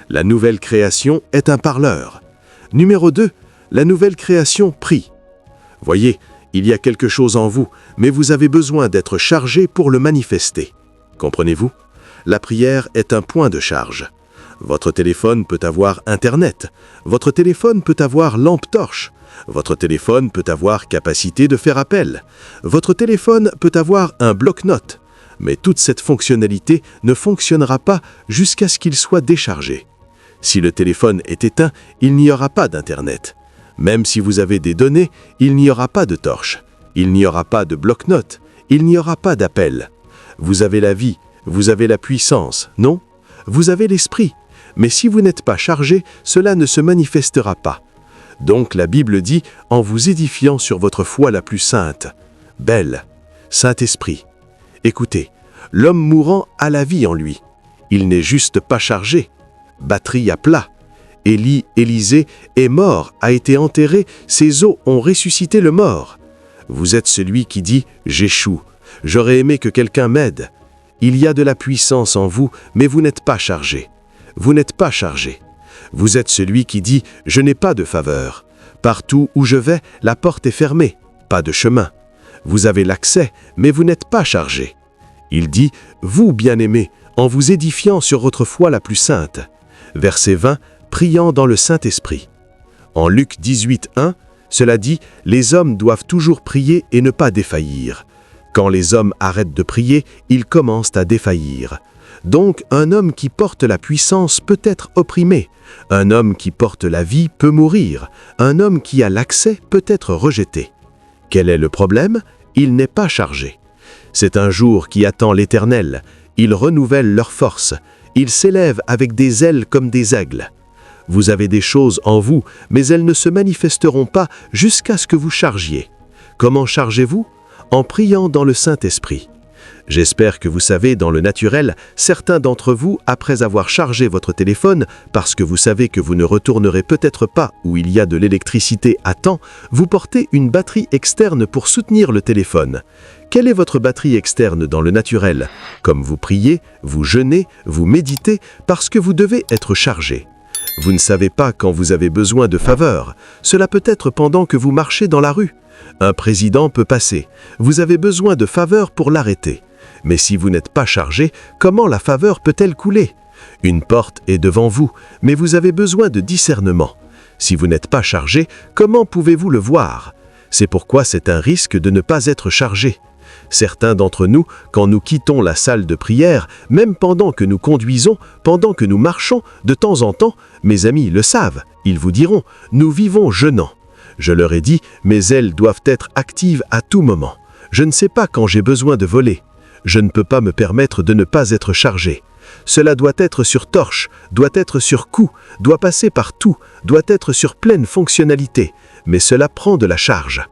La nouvelle création est un parleur. Numéro 2, la nouvelle création prie. Voyez, il y a quelque chose en vous, mais vous avez besoin d'être chargé pour le manifester. Comprenez-vous? La prière est un point de charge. Votre téléphone peut avoir Internet. Votre téléphone peut avoir lampe torche. Votre téléphone peut avoir capacité de faire appel. Votre téléphone peut avoir un bloc-notes. Mais toute cette fonctionnalité ne fonctionnera pas jusqu'à ce qu'il soit déchargé. Si le téléphone est éteint, il n'y aura pas d'Internet. Même si vous avez des données, il n'y aura pas de torche. Il n'y aura pas de bloc-notes. Il n'y aura pas d'appel. Vous avez la vie, vous avez la puissance, non? Vous avez l'esprit. Mais si vous n'êtes pas chargé, cela ne se manifestera pas. Donc la Bible dit, en vous édifiant sur votre foi la plus sainte, belle, Saint-Esprit. Écoutez, l'homme mourant a la vie en lui. Il n'est juste pas chargé. Batterie à plat. Élisée est mort, a été enterré, ses os ont ressuscité le mort. Vous êtes celui qui dit « j'échoue, j'aurais aimé que quelqu'un m'aide ». Il y a de la puissance en vous, mais vous n'êtes pas chargé. Vous n'êtes pas chargé. Vous êtes celui qui dit « je n'ai pas de faveur ». Partout où je vais, la porte est fermée, pas de chemin. Vous avez l'accès, mais vous n'êtes pas chargé. Il dit « vous, bien-aimés, en vous édifiant sur votre foi la plus sainte ». Verset 20, priant dans le Saint-Esprit. En Luc 18, 1, cela dit « les hommes doivent toujours prier et ne pas défaillir ». Quand les hommes arrêtent de prier, ils commencent à défaillir. Donc, un homme qui porte la puissance peut être opprimé. Un homme qui porte la vie peut mourir. Un homme qui a l'accès peut être rejeté. Quel est le problème? Il n'est pas chargé. C'est un jour qui attend l'Éternel. Ils renouvellent leur force. Ils s'élèvent avec des ailes comme des aigles. Vous avez des choses en vous, mais elles ne se manifesteront pas jusqu'à ce que vous chargiez. Comment chargez-vous? En priant dans le Saint-Esprit. J'espère que vous savez, dans le naturel, certains d'entre vous, après avoir chargé votre téléphone, parce que vous savez que vous ne retournerez peut-être pas où il y a de l'électricité à temps, vous portez une batterie externe pour soutenir le téléphone. Quelle est votre batterie externe dans le naturel? Comme vous priez, vous jeûnez, vous méditez, parce que vous devez être chargé. Vous ne savez pas quand vous avez besoin de faveur. Cela peut être pendant que vous marchez dans la rue. Un président peut passer. Vous avez besoin de faveur pour l'arrêter. Mais si vous n'êtes pas chargé, comment la faveur peut-elle couler? Une porte est devant vous, mais vous avez besoin de discernement. Si vous n'êtes pas chargé, comment pouvez-vous le voir? C'est pourquoi c'est un risque de ne pas être chargé. Certains d'entre nous, quand nous quittons la salle de prière, même pendant que nous conduisons, pendant que nous marchons, de temps en temps, mes amis le savent, ils vous diront « Nous vivons jeûnant ». Je leur ai dit « Mes ailes doivent être actives à tout moment. Je ne sais pas quand j'ai besoin de voler. Je ne peux pas me permettre de ne pas être chargé. Cela doit être sur torche, doit être sur coup, doit passer par tout, doit être sur pleine fonctionnalité, mais cela prend de la charge.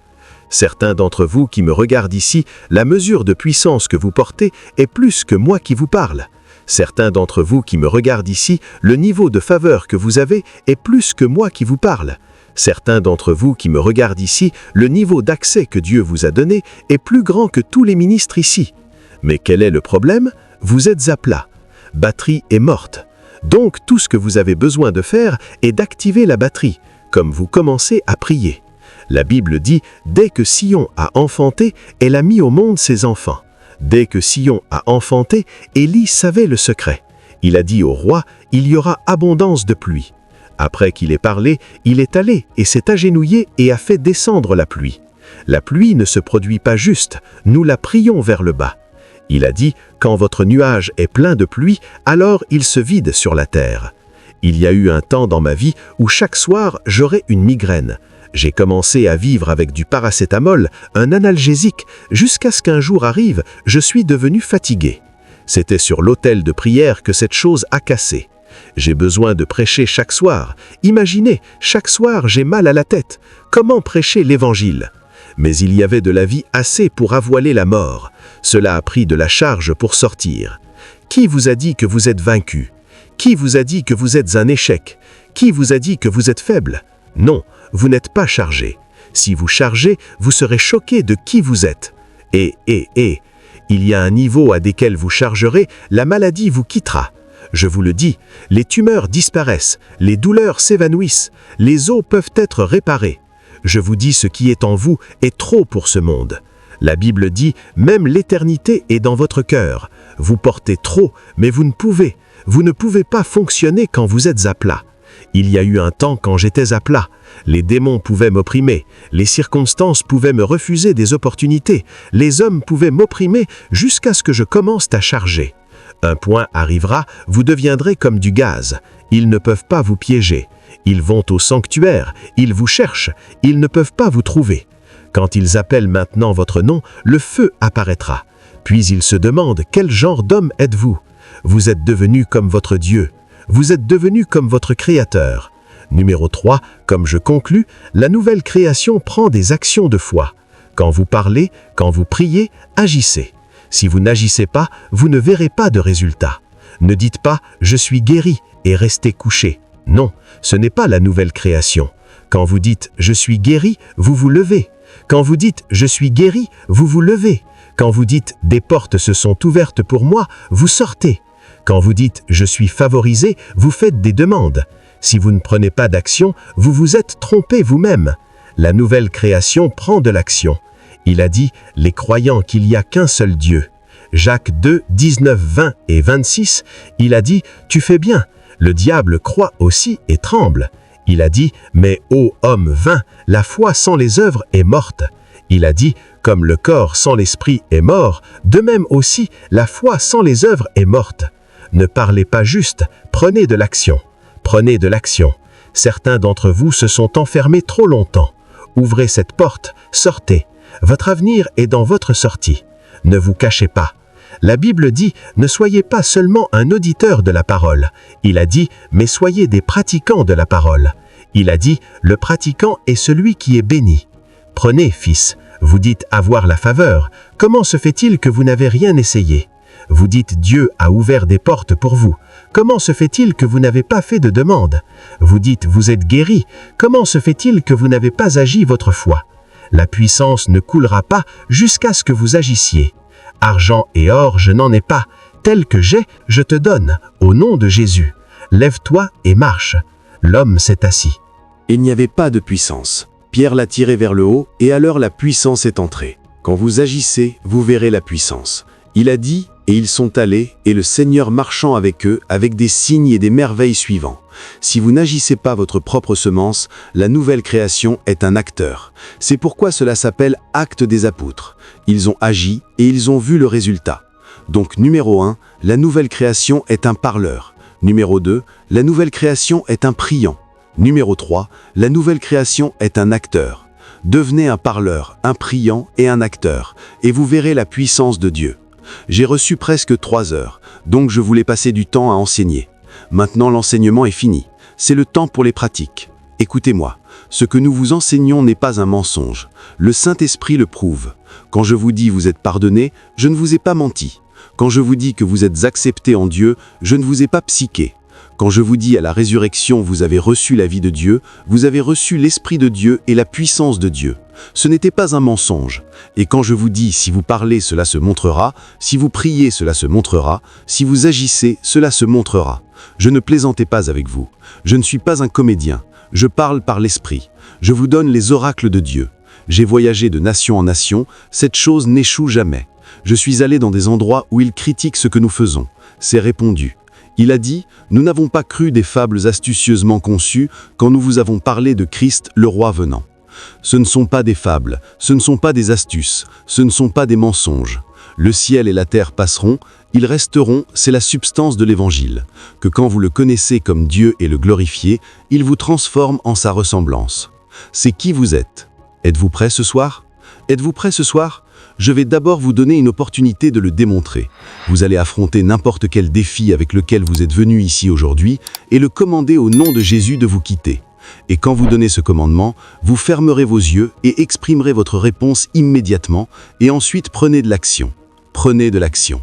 Certains d'entre vous qui me regardent ici, la mesure de puissance que vous portez est plus que moi qui vous parle. Certains d'entre vous qui me regardent ici, le niveau de faveur que vous avez est plus que moi qui vous parle. Certains d'entre vous qui me regardent ici, le niveau d'accès que Dieu vous a donné est plus grand que tous les ministres ici. Mais quel est le problème? Vous êtes à plat. Batterie est morte. Donc tout ce que vous avez besoin de faire est d'activer la batterie, comme vous commencez à prier. La Bible dit « Dès que Sion a enfanté, elle a mis au monde ses enfants. Dès que Sion a enfanté, Élie savait le secret. Il a dit au roi « Il y aura abondance de pluie. » Après qu'il ait parlé, il est allé et s'est agenouillé et a fait descendre la pluie. La pluie ne se produit pas juste, nous la prions vers le bas. Il a dit, quand votre nuage est plein de pluie, alors il se vide sur la terre. Il y a eu un temps dans ma vie où chaque soir, j'aurais une migraine. J'ai commencé à vivre avec du paracétamol, un analgésique, jusqu'à ce qu'un jour arrive, je suis devenu fatigué. C'était sur l'autel de prière que cette chose a cassé. J'ai besoin de prêcher chaque soir. Imaginez, chaque soir j'ai mal à la tête. Comment prêcher l'évangile? Mais il y avait de la vie assez pour avoiler la mort. Cela a pris de la charge pour sortir. Qui vous a dit que vous êtes vaincu? Qui vous a dit que vous êtes un échec? Qui vous a dit que vous êtes faible? Non, vous n'êtes pas chargé. Si vous chargez, vous serez choqué de qui vous êtes. Il y a un niveau à desquels vous chargerez, la maladie vous quittera. Je vous le dis, les tumeurs disparaissent, les douleurs s'évanouissent, les os peuvent être réparés. Je vous dis, ce qui est en vous est trop pour ce monde. La Bible dit, même l'éternité est dans votre cœur. Vous portez trop, mais vous ne pouvez pas fonctionner quand vous êtes à plat. Il y a eu un temps quand j'étais à plat. Les démons pouvaient m'opprimer, les circonstances pouvaient me refuser des opportunités, les hommes pouvaient m'opprimer jusqu'à ce que je commence à charger. Un point arrivera, vous deviendrez comme du gaz. Ils ne peuvent pas vous piéger. Ils vont au sanctuaire, ils vous cherchent, ils ne peuvent pas vous trouver. Quand ils appellent maintenant votre nom, le feu apparaîtra. Puis ils se demandent, quel genre d'homme êtes-vous? Vous êtes devenu comme votre Dieu. Vous êtes devenu comme votre Créateur. Numéro 3, comme je conclus, la nouvelle création prend des actions de foi. Quand vous parlez, quand vous priez, agissez. Si vous n'agissez pas, vous ne verrez pas de résultat. Ne dites pas « je suis guéri » et restez couché. Non, ce n'est pas la nouvelle création. Quand vous dites « je suis guéri », vous vous levez. Quand vous dites « je suis guéri », vous vous levez. Quand vous dites « des portes se sont ouvertes pour moi », vous sortez. Quand vous dites « je suis favorisé », vous faites des demandes. Si vous ne prenez pas d'action, vous vous êtes trompé vous-même. La nouvelle création prend de l'action. Il a dit « les croyants qu'il n'y a qu'un seul Dieu ». Jacques 2, 19, 20 et 26, il a dit « tu fais bien ». Le diable croit aussi et tremble. Il a dit « mais ô homme vain, la foi sans les œuvres est morte ». Il a dit « comme le corps sans l'esprit est mort, de même aussi la foi sans les œuvres est morte ». Ne parlez pas juste, prenez de l'action. Prenez de l'action. Certains d'entre vous se sont enfermés trop longtemps. Ouvrez cette porte, sortez. Votre avenir est dans votre sortie. Ne vous cachez pas. La Bible dit, ne soyez pas seulement un auditeur de la parole. Il a dit, mais soyez des pratiquants de la parole. Il a dit, le pratiquant est celui qui est béni. Prenez, fils, Vous dites avoir la faveur. Comment se fait-il que vous n'avez rien essayé? Vous dites Dieu a ouvert des portes pour vous. Comment se fait-il que vous n'avez pas fait de demande? Vous dites vous êtes guéri. Comment se fait-il que vous n'avez pas agi votre foi? La puissance ne coulera pas jusqu'à ce que vous agissiez. Argent et or, je n'en ai pas. Tel que j'ai, je te donne, au nom de Jésus. Lève-toi et marche. L'homme s'est assis. Il n'y avait pas de puissance. Pierre l'a tiré vers le haut, et alors la puissance est entrée. Quand vous agissez, vous verrez la puissance. Il a dit, et ils sont allés, et le Seigneur marchant avec eux, avec des signes et des merveilles suivants. Si vous n'agissez pas votre propre semence, la nouvelle création est un acteur. C'est pourquoi cela s'appelle acte des apôtres. Ils ont agi, et ils ont vu le résultat. Donc numéro 1, la nouvelle création est un parleur. Numéro 2, la nouvelle création est un priant. Numéro 3, la nouvelle création est un acteur. Devenez un parleur, un priant et un acteur, et vous verrez la puissance de Dieu. J'ai reçu presque 3 heures, donc je voulais passer du temps à enseigner. Maintenant l'enseignement est fini, c'est le temps pour les pratiques. Écoutez-moi, ce que nous vous enseignons n'est pas un mensonge. Le Saint-Esprit le prouve. Quand je vous dis vous êtes pardonné, je ne vous ai pas menti. Quand je vous dis que vous êtes accepté en Dieu, je ne vous ai pas psyché. Quand je vous dis à la résurrection vous avez reçu la vie de Dieu, vous avez reçu l'Esprit de Dieu et la puissance de Dieu. Ce n'était pas un mensonge. Et quand je vous dis si vous parlez cela se montrera, si vous priez cela se montrera, si vous agissez cela se montrera. Je ne plaisantais pas avec vous. Je ne suis pas un comédien. Je parle par l'Esprit. Je vous donne les oracles de Dieu. J'ai voyagé de nation en nation, cette chose n'échoue jamais. Je suis allé dans des endroits où ils critiquent ce que nous faisons. C'est répondu. Il a dit, nous n'avons pas cru des fables astucieusement conçues quand nous vous avons parlé de Christ, le roi venant. Ce ne sont pas des fables, ce ne sont pas des astuces, ce ne sont pas des mensonges. Le ciel et la terre passeront, ils resteront, c'est la substance de l'Évangile. Que quand vous le connaissez comme Dieu et le glorifiez, il vous transforme en sa ressemblance. C'est qui vous êtes. Êtes-vous prêts ce soir? Êtes-vous prêts ce soir? Je vais d'abord vous donner une opportunité de le démontrer. Vous allez affronter n'importe quel défi avec lequel vous êtes venu ici aujourd'hui et le commander au nom de Jésus de vous quitter. Et quand vous donnez ce commandement, vous fermerez vos yeux et exprimerez votre réponse immédiatement et ensuite prenez de l'action. Prenez de l'action.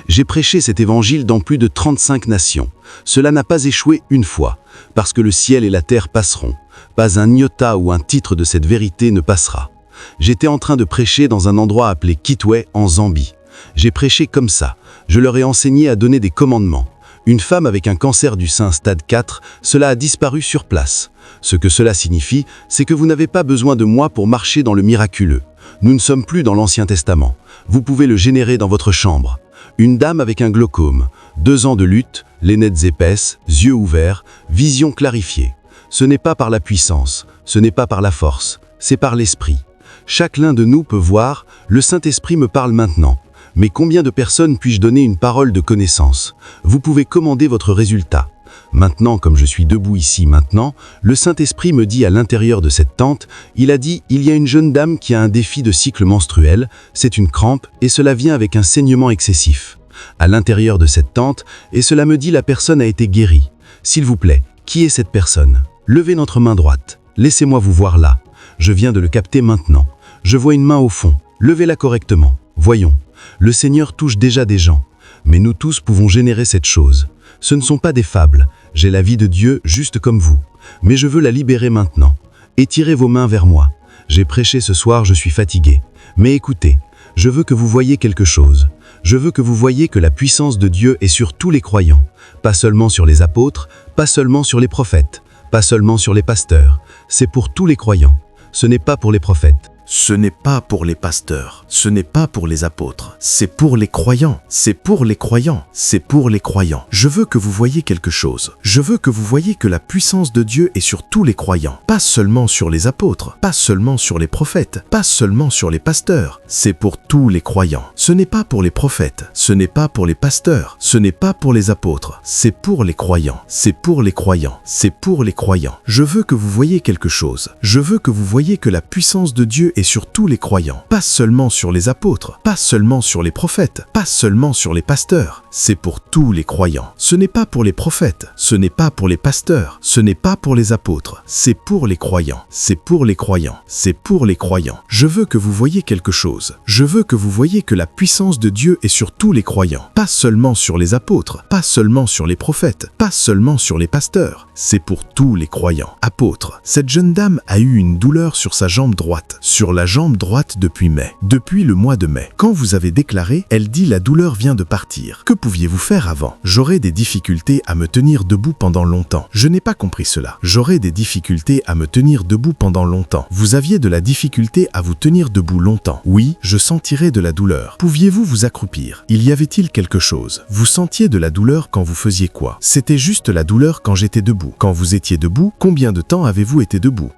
J'ai prêché cet évangile dans plus de 35 nations. Cela n'a pas échoué une fois, parce que le ciel et la terre passeront. Pas un iota ou un titre de cette vérité ne passera. J'étais en train de prêcher dans un endroit appelé Kitwe en Zambie. J'ai prêché comme ça. Je leur ai enseigné à donner des commandements. Une femme avec un cancer du sein stade 4, cela a disparu sur place. Ce que cela signifie, c'est que vous n'avez pas besoin de moi pour marcher dans le miraculeux. Nous ne sommes plus dans l'Ancien Testament. Vous pouvez le générer dans votre chambre. Une dame avec un glaucome, 2 ans de lutte, lunettes épaisses, yeux ouverts, vision clarifiée. Ce n'est pas par la puissance, ce n'est pas par la force, c'est par l'esprit. Chacun de nous peut voir, le Saint-Esprit me parle maintenant. Mais combien de personnes puis-je donner une parole de connaissance? Vous pouvez commander votre résultat. Maintenant, comme je suis debout ici maintenant, le Saint-Esprit me dit à l'intérieur de cette tente, il a dit, il y a une jeune dame qui a un défi de cycle menstruel, c'est une crampe et cela vient avec un saignement excessif. À l'intérieur de cette tente, et cela me dit la personne a été guérie. S'il vous plaît, qui est cette personne? Levez notre main droite. Laissez-moi vous voir là. Je viens de le capter maintenant. Je vois une main au fond. Levez-la correctement. Voyons. Le Seigneur touche déjà des gens. Mais nous tous pouvons générer cette chose. Ce ne sont pas des fables. J'ai la vie de Dieu juste comme vous. Mais je veux la libérer maintenant. Étirez vos mains vers moi. J'ai prêché ce soir, je suis fatigué. Mais écoutez, je veux que vous voyiez quelque chose. Je veux que vous voyiez que la puissance de Dieu est sur tous les croyants. Pas seulement sur les apôtres, pas seulement sur les prophètes, pas seulement sur les pasteurs. C'est pour tous les croyants. Ce n'est pas pour les prophètes. Ce n'est pas pour les pasteurs, ce n'est pas pour les apôtres, c'est pour les croyants, c'est pour les croyants, c'est pour les croyants. Je veux que vous voyiez quelque chose. Je veux que vous voyiez que la puissance de Dieu est sur tous les croyants, pas seulement sur les apôtres, pas seulement sur les prophètes, pas seulement sur les pasteurs. C'est pour tous les croyants. Ce n'est pas pour les prophètes, ce n'est pas pour les pasteurs, ce n'est pas pour les apôtres, c'est pour les croyants, c'est pour les croyants, c'est pour les croyants. Je veux que vous voyiez quelque chose. Je veux que vous voyiez que la puissance de Dieu est sur tous les croyants, pas seulement sur les apôtres, pas seulement sur les prophètes, pas seulement sur les pasteurs. C'est pour tous les croyants. Ce n'est pas pour les prophètes, ce n'est pas pour les pasteurs, ce n'est pas pour les apôtres, c'est pour les croyants, c'est pour les croyants, c'est pour les croyants. Je veux que vous voyiez quelque chose. Je veux que vous voyiez que la puissance de Dieu est sur tous les croyants, pas seulement sur les apôtres, pas seulement sur les prophètes, pas seulement sur les pasteurs, c'est pour tous les croyants. Apôtres, cette jeune dame a eu une douleur sur sa jambe droite, sur la jambe droite depuis mai, depuis le mois de mai. Quand vous avez déclaré, elle dit la douleur vient de partir. Que pouviez-vous faire avant? J'aurais des difficultés à me tenir debout pendant longtemps. Je n'ai pas compris cela. J'aurais des difficultés à me tenir debout pendant longtemps. Vous aviez de la difficulté à vous tenir debout longtemps. Oui, je sentirais de la douleur. Pouviez-vous vous accroupir? Il y avait-il quelque chose? Vous sentiez de la douleur quand vous faisiez quoi? C'était juste la douleur quand j'étais debout. Quand vous étiez debout, combien de temps avez-vous été debout?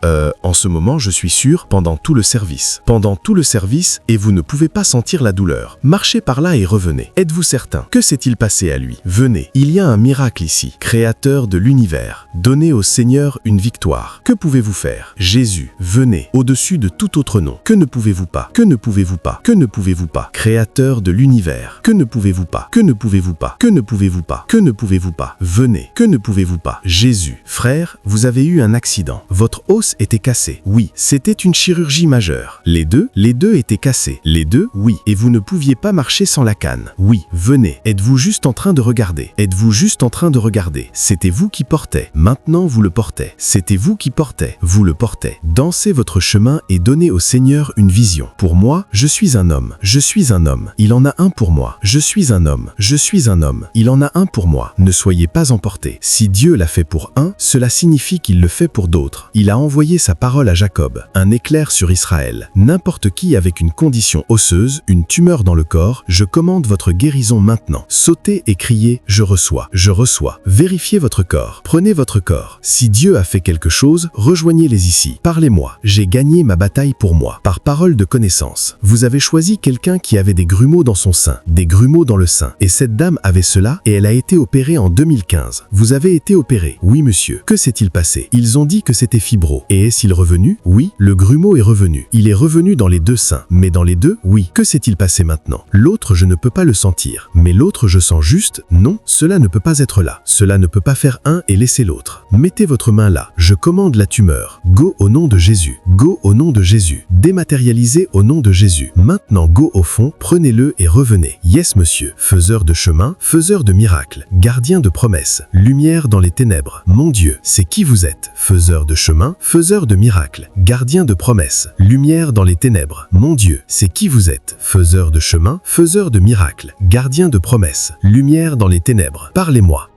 En ce moment, je suis sûr, pendant tout le service. Pendant tout le service, et vous ne pouvez pas sentir la douleur. Marchez par là et revenez. Êtes-vous certain? Que s'est-il passé à lui? Venez. Il y a un miracle ici. Créateur de l'univers. Donnez au Seigneur une victoire. Que pouvez-vous faire? Jésus, venez. Au-dessus de tout autre nom. Que ne pouvez-vous pas? Que ne pouvez-vous pas? Que ne pouvez-vous pas? Créateur de l'univers. Que ne pouvez-vous pas? Que ne pouvez-vous pas? Que ne pouvez-vous pas? Que ne pouvez-vous pas? Venez. Que ne pouvez-vous pas? Jésus. Frère, vous avez eu un accident. Votre os était cassé. Oui, c'était une chirurgie majeure. Les deux étaient cassés. Les deux, oui. Et vous ne pouviez pas marcher sans la canne. Oui, venez. Êtes-vous juste en train de regarder? Êtes-vous juste en train de regarder? C'était vous qui portez. Maintenant, vous le portez. C'était vous qui portez. Vous le portez. Dansez votre chemin et donnez au Seigneur une vision. Pour moi, je suis un homme. Je suis un homme. Il en a un pour moi. Je suis un homme. Je suis un homme. Il en a un pour moi. Ne soyez pas emportés. Si Dieu l'a fait pour un, cela signifie qu'il le fait pour d'autres. Il a envoyé sa parole à Jacob, un éclair sur Israël. N'importe qui avec une condition osseuse, une tumeur dans le corps, je commande votre guérison maintenant. Sautez et criez, je reçois, je reçois. Vérifiez votre corps. Prenez votre corps. Si Dieu a fait quelque chose, rejoignez-les ici. Parlez-moi. J'ai gagné ma bataille pour moi. Par parole de connaissance. Vous avez choisi quelqu'un qui avait des grumeaux dans son sein, des grumeaux dans le sein. Et cette dame avait cela et elle a été opérée en 2015. Vous avez été opéré. Oui, monsieur. Que s'est-il passé? Ils ont dit que c'était fibro. Et est-il revenu? Oui, le grumeau est revenu. Il est revenu dans les deux seins. Mais dans les deux, oui. Que s'est-il passé maintenant? L'autre, je ne peux pas le sentir. Mais l'autre, je sens juste, non, cela ne peut pas être là. Cela ne peut pas faire un et laisser l'autre. Mettez votre main là. Je commande la tumeur. Go au nom de Jésus. Go au nom de Jésus. Dématérialisez au nom de Jésus. Maintenant, go au fond, prenez-le et revenez. Yes, monsieur. Faiseur de chemin, faiseur de miracles, gardien de promesses, lumière dans les ténèbres. Mon Dieu, c'est qui vous êtes? Faiseur de chemin, faiseur de miracles, gardien de promesses, lumière dans les ténèbres. Mon Dieu, c'est qui vous êtes? Faiseur de chemin, faiseur de miracles, gardien de promesses, lumière dans les ténèbres. Parlez-moi.